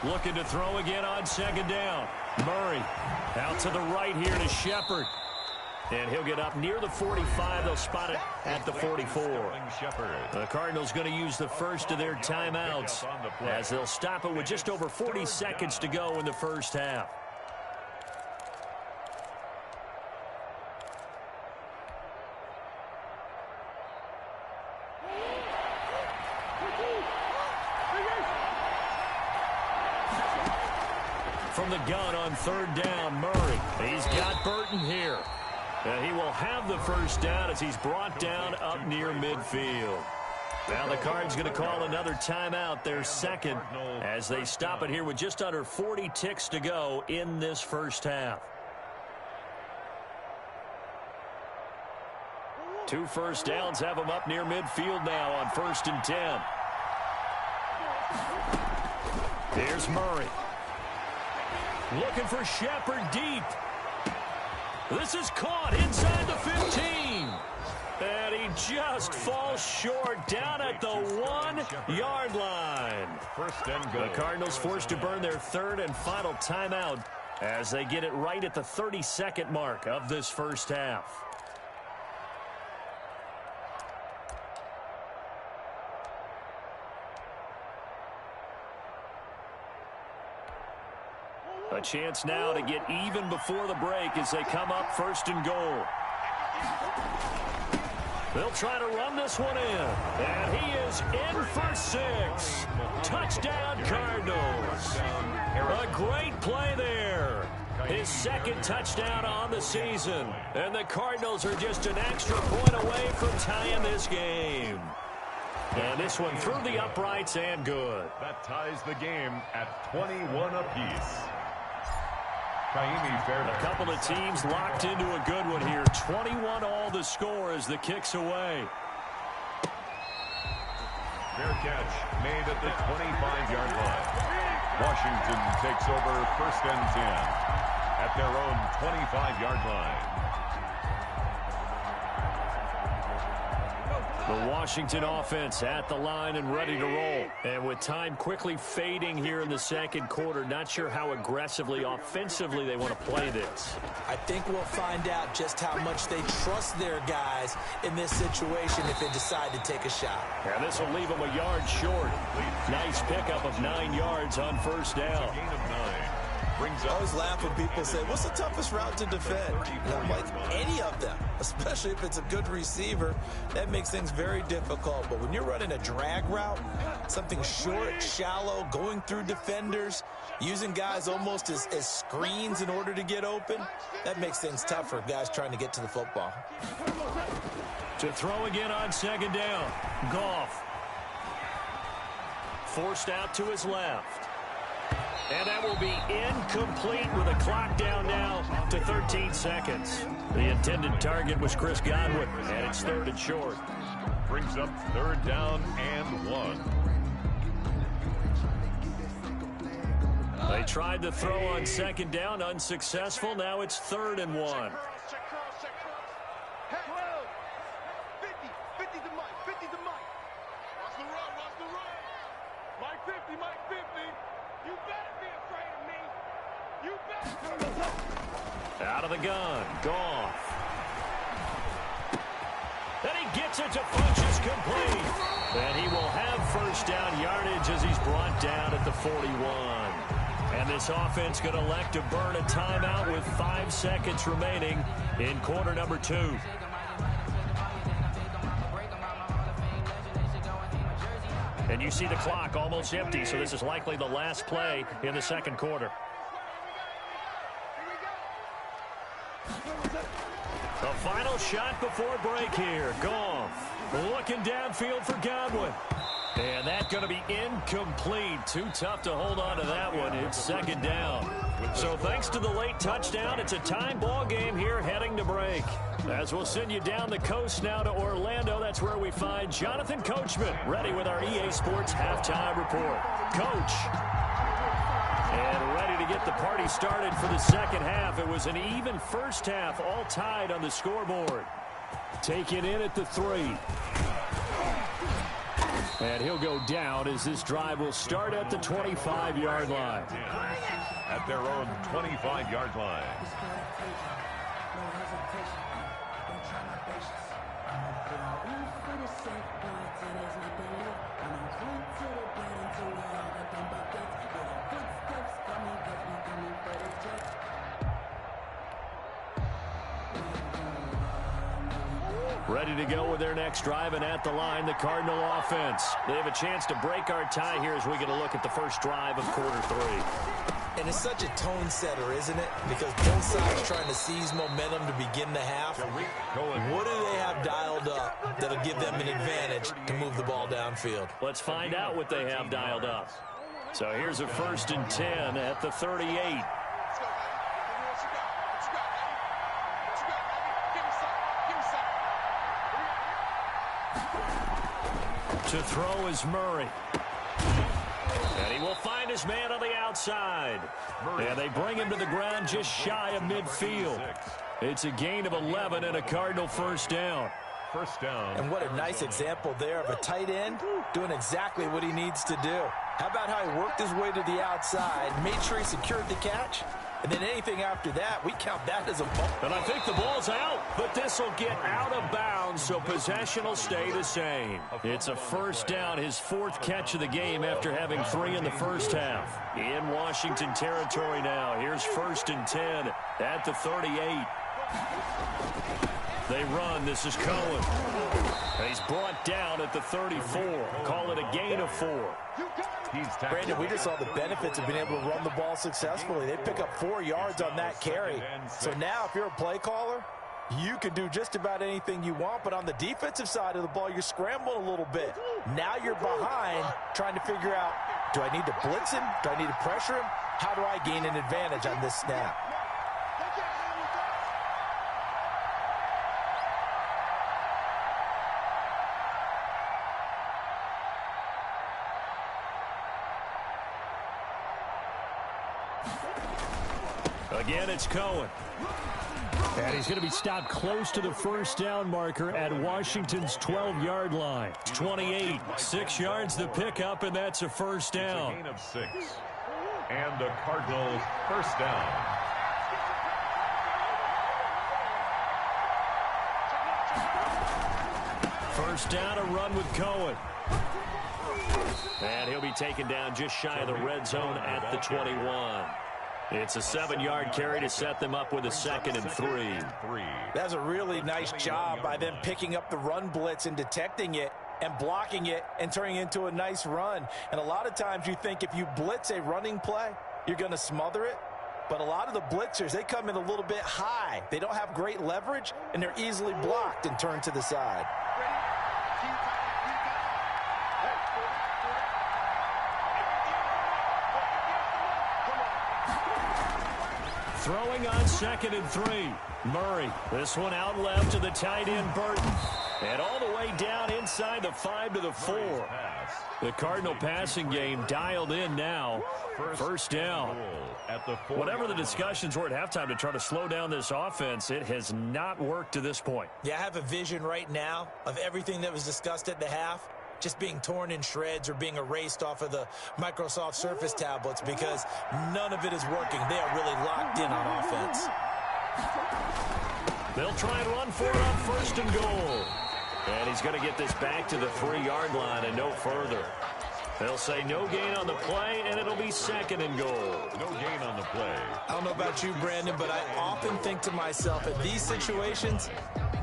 Looking to throw again on 2nd down. Murray out to the right here to Shepard. And he'll get up near the 45. They'll spot it at the 44. The Cardinals going to use the first of their timeouts as they'll stop it with just over 40 seconds to go in the first half. From the gun on 3rd down, Murray. He's got Burton here. And he will have the first down as he's brought down up near midfield. Now the Cards going to call another timeout, their 2nd, as they stop it here with just under 40 ticks to go in this first half. 2 first downs have them up near midfield now on 1st and 10. Here's Murray. Looking for Shepard deep. This is caught inside the 15. And he just falls short down at the 1-yard line. First and goal. The Cardinals forced to burn their 3rd and final timeout as they get it right at the 32nd mark of this first half. A chance now to get even before the break as they come up 1st and goal. They'll try to run this one in. And he is in for 6. Touchdown, Cardinals. A great play there. His 2nd touchdown on the season. And the Cardinals are just an extra point away from tying this game. And this one through the uprights and good. That ties the game at 21 apiece. A couple of teams locked into a good one here. 21 all the score as the kick's away. Fair catch made at the 25-yard line. Washington takes over 1st and 10 at their own 25-yard line. The Washington offense at the line and ready to roll. And with time quickly fading here in the second quarter, not sure how aggressively, offensively they want to play this. I think we'll find out just how much they trust their guys in this situation if they decide to take a shot. And this will leave them a yard short. Nice pickup of 9 yards on first down. Gain of 9. I always laugh when people say, what's the toughest route to defend? And I'm like, any of them, especially if it's a good receiver. That makes things very difficult. But when you're running a drag route, something short, shallow, going through defenders, using guys almost as screens in order to get open, that makes things tough for guys trying to get to the football. To throw again on second down. Goff. Forced out to his left. And that will be incomplete with a clock down now to 13 seconds. The intended target was Chris Godwin, and it's 3rd and short. Brings up 3rd down and 1. They tried to throw on second down, unsuccessful. Now it's 3rd and 1. Out of the gun, Goff. Then he gets it to Funchess complete. And he will have first down yardage as he's brought down at the 41. And this offense going to elect to burn a timeout with 5 seconds remaining in quarter number 2. And you see the clock almost empty, so this is likely the last play in the second quarter. The final shot before break here. Goff looking downfield for Godwin. And that's going to be incomplete. Too tough to hold on to that one. It's second down. So thanks to the late touchdown, it's a tie ball game here heading to break. As we'll send you down the coast now to Orlando, that's where we find Jonathan Coachman ready with our EA Sports halftime report. Coach. And ready to get the party started for the second half. It was an even first half, all tied on the scoreboard. Taken in at the 3. And he'll go down as this drive will start at the 25-yard line. At their own 25-yard line. Ready to go with their next drive, and at the line, the Cardinal offense. They have a chance to break our tie here as we get a look at the first drive of quarter 3. And it's such a tone setter, isn't it? Because both sides trying to seize momentum to begin the half. What do they have dialed up that'll give them an advantage to move the ball downfield? Let's find out what they have dialed up. So here's a 1st and 10 at the 38. To throw is Murray. And he will find his man on the outside. And they bring him to the ground just shy of midfield. It's a gain of 11 and a Cardinal first down. First down. And what a nice example there of a tight end doing exactly what he needs to do. How about how he worked his way to the outside, made sure he secured the catch, and then anything after that, we count that as a ball. And I think the ball's out, but this will get out of bounds, so possession will stay the same. It's a first down, his 4th catch of the game after having 3 in the first half. In Washington territory now. Here's 1st and 10 at the 38. They run. This is Cohen. He's brought down at the 34. Call it a gain of 4. Brandon, we just saw the benefits of being able to run the ball successfully. They pick up 4 yards on that carry. So now if you're a play caller, you can do just about anything you want. But on the defensive side of the ball, you're scrambling a little bit. Now you're behind trying to figure out, do I need to blitz him? Do I need to pressure him? How do I gain an advantage on this snap? Again, it's Cohen. And he's going to be stopped close to the first down marker at Washington's 12-yard line. 28, 6 yards the pickup, and that's a first down. It's a gain of 6. And the Cardinals first down. First down, a run with Cohen. And he'll be taken down just shy of the red zone at the 21. It's a 7-yard carry to set them up with a 2nd and 3. That's a really nice job by them picking up the run blitz and detecting it and blocking it and turning it into a nice run. And a lot of times you think if you blitz a running play, you're going to smother it. But a lot of the blitzers, they come in a little bit high. They don't have great leverage, and they're easily blocked and turned to the side. Throwing on 2nd and 3. Murray. This one out left to the tight end, Burton. And all the way down inside the 5 to the 4. The Cardinal passing game dialed in now. First down. Whatever the discussions were at halftime to try to slow down this offense, it has not worked to this point. Yeah, I have a vision right now of everything that was discussed at the half just being torn in shreds or being erased off of the Microsoft Surface tablets because none of it is working. They are really locked in on offense. They'll try and run for it on 1st and goal. And he's going to get this back to the 3-yard line and no further. They'll say no gain on the play, and it'll be 2nd and goal. No gain on the play. I don't know about you, Brandon, but I often think to myself, at these situations,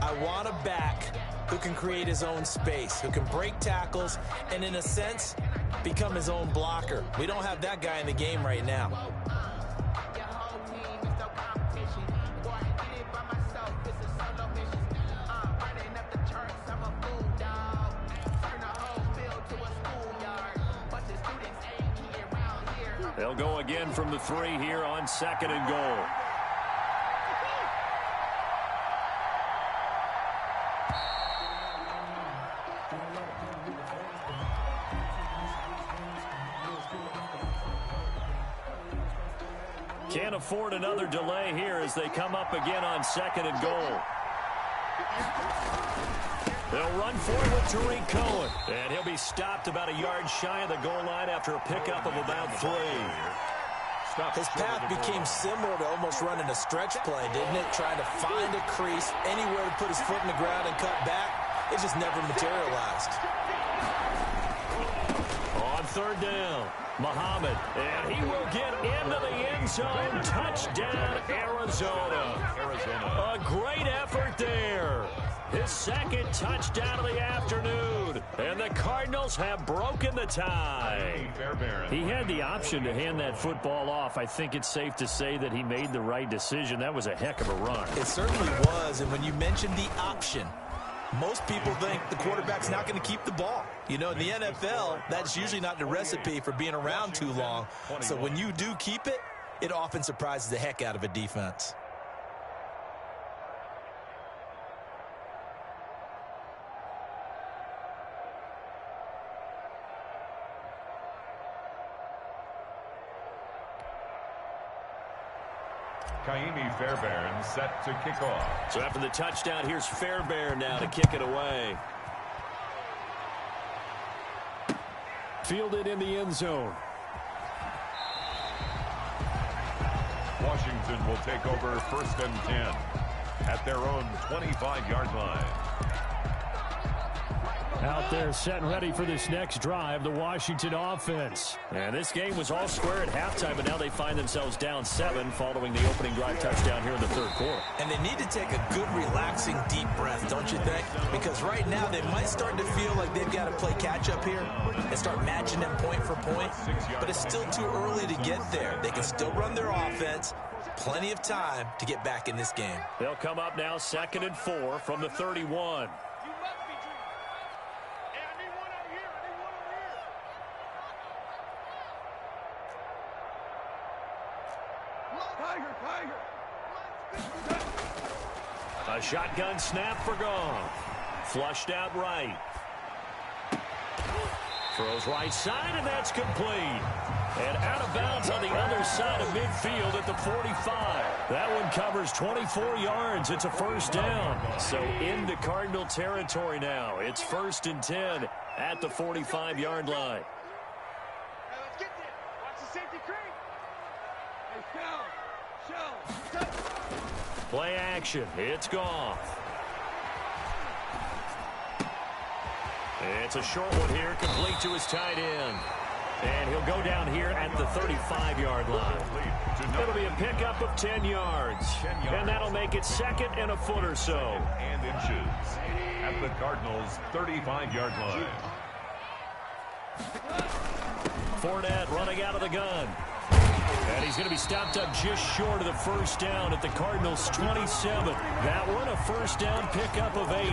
I want a back who can create his own space, who can break tackles, and in a sense, become his own blocker. We don't have that guy in the game right now. They'll go again from the 3 here on 2nd and goal. Can't afford another delay here as they come up again on 2nd and goal. They'll run forward with Tariq Cohen. And he'll be stopped about a yard shy of the goal line after a pickup of about 3. His path became similar to almost running a stretch play, didn't it? Trying to find a crease, anywhere to put his foot in the ground and cut back. It just never materialized. On 3rd down, Muhammad. And he will get into the end zone. Touchdown, Arizona. A great effort there. His 2nd touchdown of the afternoon. And the Cardinals have broken the tie. He had the option to hand that football off. I think it's safe to say that he made the right decision. That was a heck of a run. It certainly was. And when you mentioned the option, most people think the quarterback's not going to keep the ball. You know, in the NFL, that's usually not the recipe for being around too long. So when you do keep it, it often surprises the heck out of a defense. Kaimi Fairbairn set to kick off. So after the touchdown, here's Fairbairn now to kick it away. Fielded in the end zone. Washington will take over 1st and 10 at their own 25-yard line. Out there set and ready for this next drive, the Washington offense. And this game was all square at halftime, but now they find themselves down 7 following the opening drive touchdown here in the 3rd quarter. And they need to take a good, relaxing, deep breath, don't you think? Because right now they might start to feel like they've got to play catch-up here and start matching them point for point. But it's still too early to get there. They can still run their offense. Plenty of time to get back in this game. They'll come up now 2nd and 4 from the 31. A shotgun snap for Goff. Flushed out right. Throws right side, and that's complete. And out of bounds on the other side of midfield at the 45. That one covers 24 yards. It's a first down. So into Cardinal territory now. It's 1st and 10 at the 45-yard line. Hey, let's get there. Watch the safety creep. Hey, shell. Play action. It's Goff. It's a short one here, complete to his tight end. And he'll go down here at the 35-yard line. It'll be a pickup of 10 yards. And that'll make it 2nd and a foot or so. And inches at the Cardinals' 35-yard line. Fournette running out of the gun. And he's going to be stopped up just short of the first down at the Cardinals' 27. That one, a first down pickup of 8.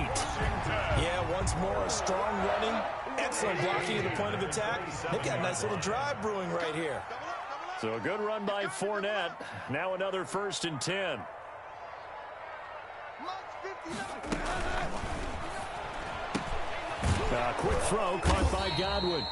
Yeah, once more, a strong running, excellent blocking at the point of attack. They've got a nice little drive brewing right here. So a good run by Fournette. Now another 1st and 10. Quick throw caught by Godwin.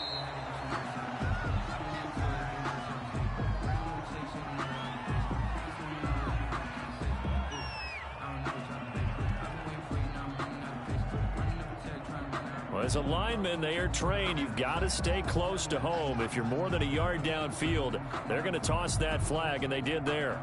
As a lineman, they are trained. You've got to stay close to home. If you're more than a yard downfield, they're going to toss that flag, and they did there.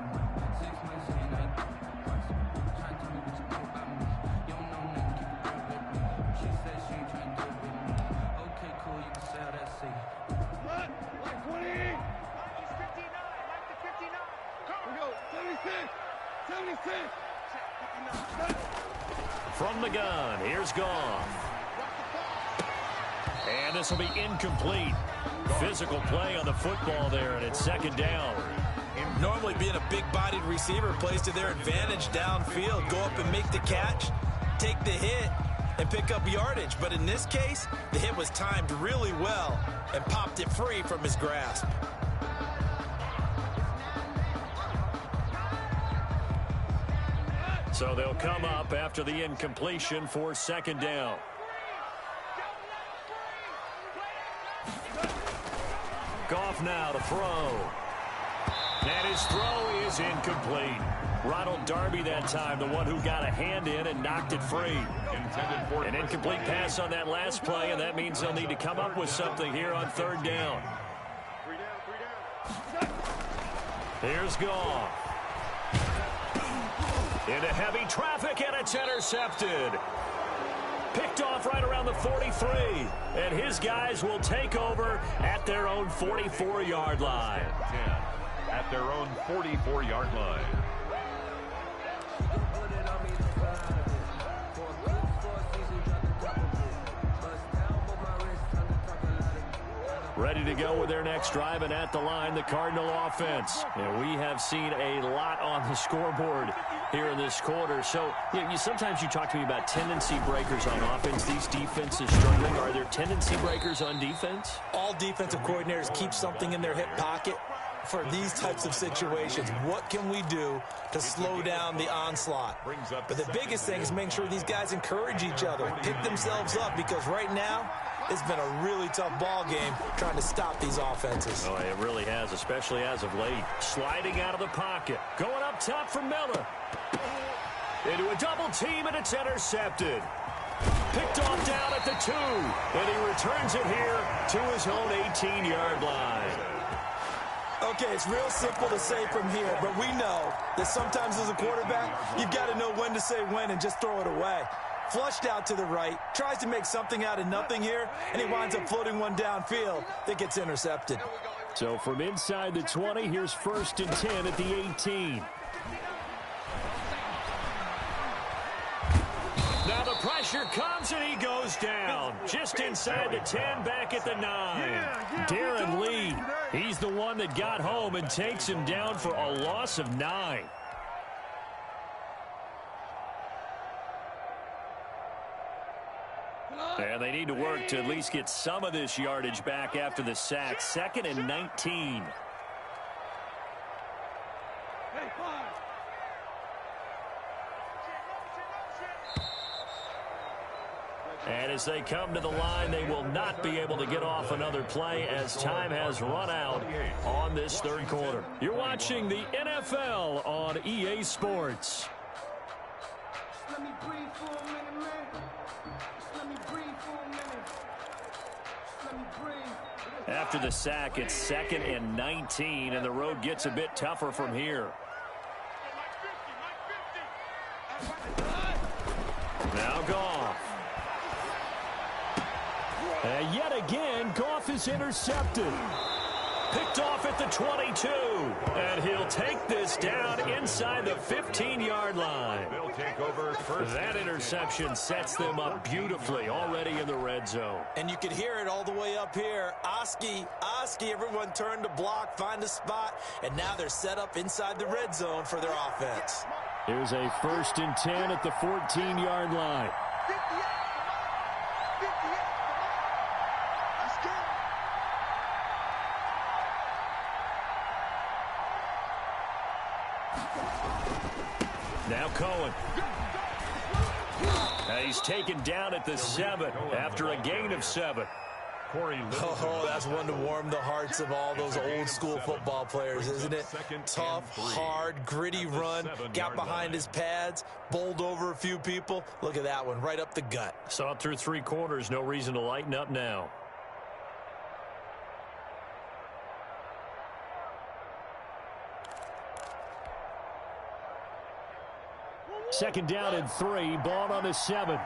From the gun, here's Goff. And this will be incomplete. Physical play on the football there, and it's 2nd down. Normally being a big-bodied receiver plays to their advantage downfield. Go up and make the catch, take the hit, and pick up yardage. But in this case, the hit was timed really well and popped it free from his grasp. So they'll come up after the incompletion for 2nd down. Goff now to throw. And his throw is incomplete. Ronald Darby that time, the one who got a hand in and knocked it free. An incomplete pass on that last play, and that means they'll need to come up with something here on 3rd down. Here's Goff. Into heavy traffic, and it's intercepted. Picked off right around the 43. And his guys will take over at their own 44-yard line. At their own 44-yard line. Ready to go with their next drive, and at the line, the Cardinal offense. And we have seen a lot on the scoreboard here in this quarter. So sometimes you talk to me about tendency breakers on offense. These defenses struggling. Are there tendency breakers on defense? All defensive coordinators keep something in their hip pocket for these types of situations. What can we do to slow down the onslaught? But the biggest thing is making sure these guys encourage each other, pick themselves up, because right now it's been a really tough ball game trying to stop these offenses. Oh, it really has, especially as of late. Sliding out of the pocket. Going up top for Miller. Into a double team, and it's intercepted. Picked off down at the 2. And he returns it here to his own 18-yard line. Okay, it's real simple to say from here, but we know that sometimes as a quarterback, you've got to know when to say when and just throw it away. Flushed out to the right, tries to make something out of nothing here, and he winds up floating one downfield that gets intercepted. So from inside the 20, here's 1st and 10 at the 18. Now the pressure comes, and he goes down. Just inside the 10, back at the 9. Darren Lee, he's the one that got home and takes him down for a loss of 9. And they need to work to at least get some of this yardage back after the sack. 2nd and 19. And as they come to the line, they will not be able to get off another play as time has run out on this third quarter. You're watching the NFL on EA Sports. Let me breathe for a minute, man. Let me breathe for a minute. Let me breathe. After the sack, it's 2nd and 19, and the road gets a bit tougher from here. Now Goff. And yet again, Goff is intercepted. Picked off at the 22. And he'll take this down inside the 15-yard line. They'll take over first. That interception sets them up beautifully already in the red zone. And you can hear it all the way up here. Oski, everyone turned to block, find a spot, and now they're set up inside the red zone for their offense. Here's a 1st and 10 at the 14-yard line. 58. Let's go. Now Cohen. He's taken down at the 7 after a gain of 7. Oh, that's one to warm the hearts of all those old school football players, isn't it? Tough, hard, gritty run, got behind his pads, bowled over a few people. Look at that one, right up the gut. Saw it through 3 quarters, no reason to lighten up now. Second down and 3, ball on the 7.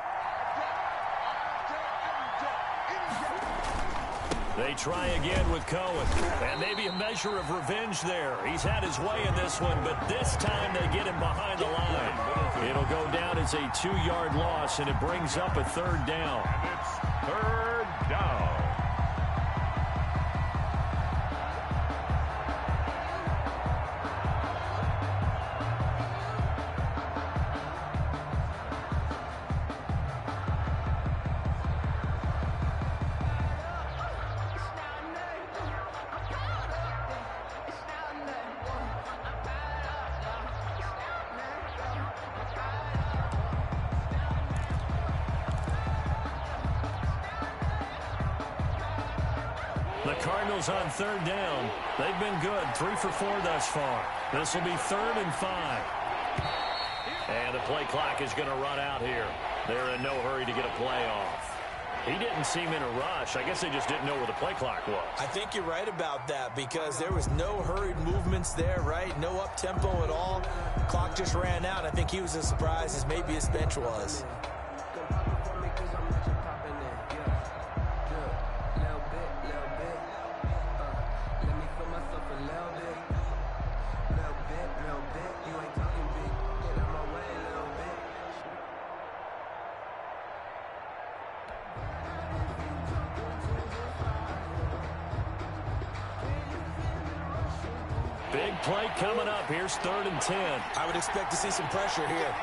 They try again with Cohen, and maybe a measure of revenge there. He's had his way in this one, but this time they get him behind the line. It'll go down as a 2-yard loss, and it brings up a 3rd down. And it's 3rd down. The Cardinals on 3rd down. They've been good, 3 for 4 thus far. This will be 3rd and 5. And the play clock is going to run out here. They're in no hurry to get a play off. He didn't seem in a rush. I guess they just didn't know where the play clock was. I think you're right about that because there was no hurried movements there, right? No up-tempo at all. Clock just ran out. I think he was as surprised as maybe his bench was. Big play coming up. Here's 3rd and 10. I would expect to see some pressure here.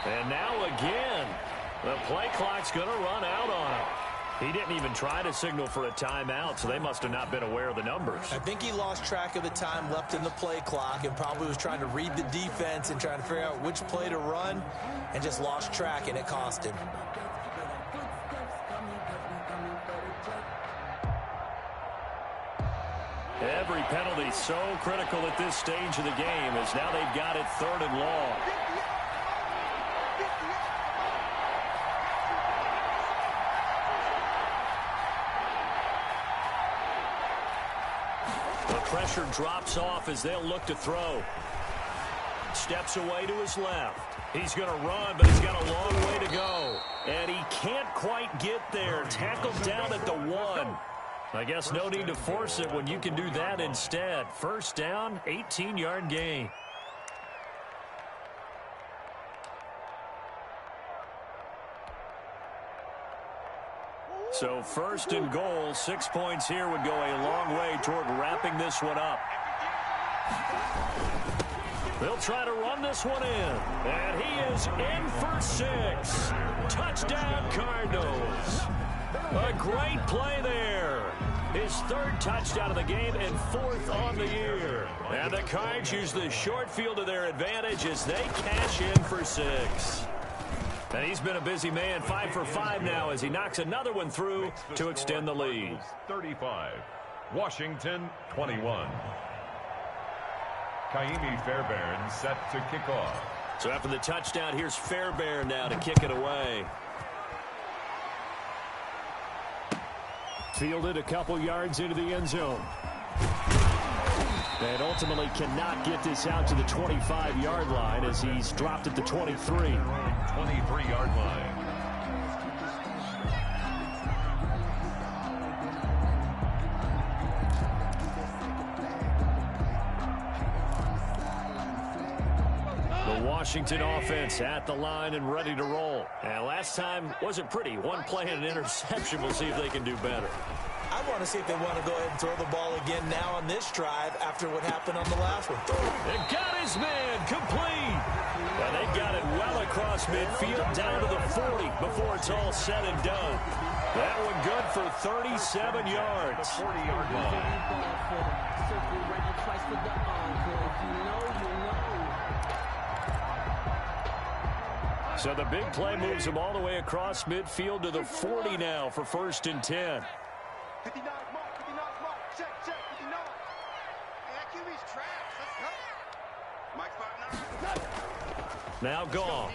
And now again, the play clock's going to run out on him. He didn't even try to signal for a timeout, so they must have not been aware of the numbers. I think he lost track of the time left in the play clock and probably was trying to read the defense and trying to figure out which play to run and just lost track, and it cost him. Every penalty so critical at this stage of the game as now they've got it 3rd and long. The pressure drops off as they'll look to throw. Steps away to his left. He's going to run, but he's got a long way to go. And he can't quite get there. Tackled down at the 1. I guess no need to force it when you can do that instead. 1st down, 18-yard gain. So 1st and goal, 6 points here would go a long way toward wrapping this one up. They'll try to run this one in. And he is in for 6. Touchdown, Cardinals. A great play there. his 3rd touchdown of the game and 4th on the year. And the Cards use the short field to their advantage as they cash in for 6. And he's been a busy man, 5 for 5 now as he knocks another one through to extend the lead. 35, Washington 21. Kaimi Fairbairn set to kick off. So after the touchdown, here's Fairbairn now to kick it away. Fielded a couple yards into the end zone. And ultimately cannot get this out to the 25-yard line as he's dropped at the 23. 23-yard line. The Washington offense at the line and ready to roll. And last time wasn't pretty. One play and an interception. We'll see if they can do better. I want to see if they want to go ahead and throw the ball again now on this drive after what happened on the last one. And got his man complete. And they got it well across midfield down to the 40 before it's all said and done. That one good for 37 yards. 40-yard line. So the big play moves him all the way across midfield to the 40 now for 1st and 10. 59 mark, check, 59. Hey, that QB's trash, let's go. Mike 5-9. Now gone.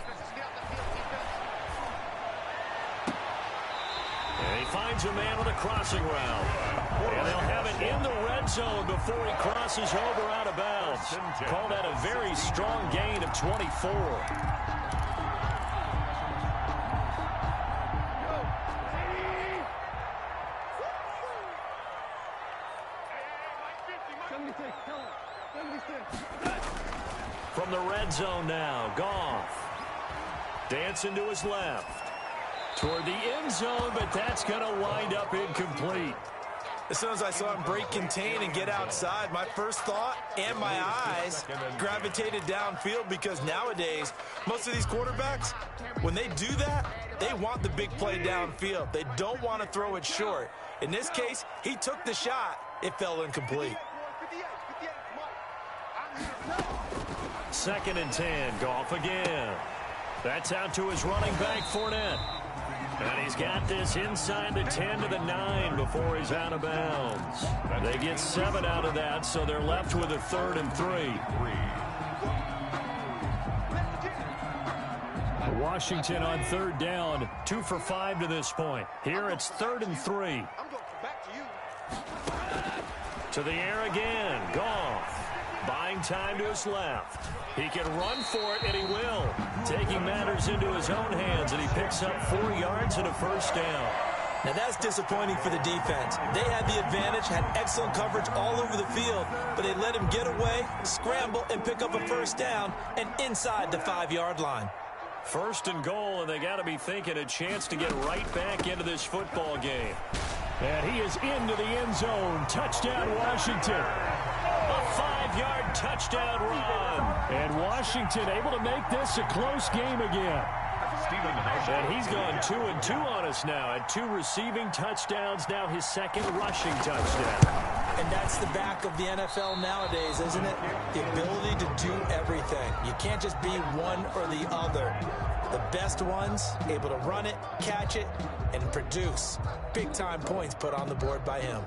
And he finds a man on the crossing route. And they'll have it in the red zone before he crosses over out of bounds. Call that a very strong gain of 24. From the red zone now, Goff. Dancing to his left. Toward the end zone, but that's going to wind up incomplete. As soon as I saw him break contain and get outside, my first thought and my eyes gravitated downfield because nowadays, most of these quarterbacks, when they do that, they want the big play downfield. They don't want to throw it short. In this case, he took the shot. It fell incomplete. 2nd and 10, Goff again. That's out to his running back, Fournette. And he's got this inside the 10 to the 9 before he's out of bounds. They get 7 out of that, so they're left with a 3rd and 3. Washington on 3rd down, 2 for 5 to this point. Here it's 3rd and 3. To the air again, Goff. Buying time to his left. He can run for it, and he will. Taking matters into his own hands, and he picks up 4 yards and a 1st down. Now that's disappointing for the defense. They had the advantage, had excellent coverage all over the field, but they let him get away, scramble, and pick up a 1st down, and inside the 5-yard line. 1st and goal, and they got to be thinking a chance to get right back into this football game. And he is into the end zone. Touchdown, Washington. A 5-yard touchdown run. And Washington able to make this a close game again. And he's gone 2-2 on us now. At 2 receiving touchdowns, now his 2nd rushing touchdown. And that's the back of the NFL nowadays, isn't it? The ability to do everything. You can't just be one or the other. The best ones able to run it, catch it, and produce big-time points put on the board by him.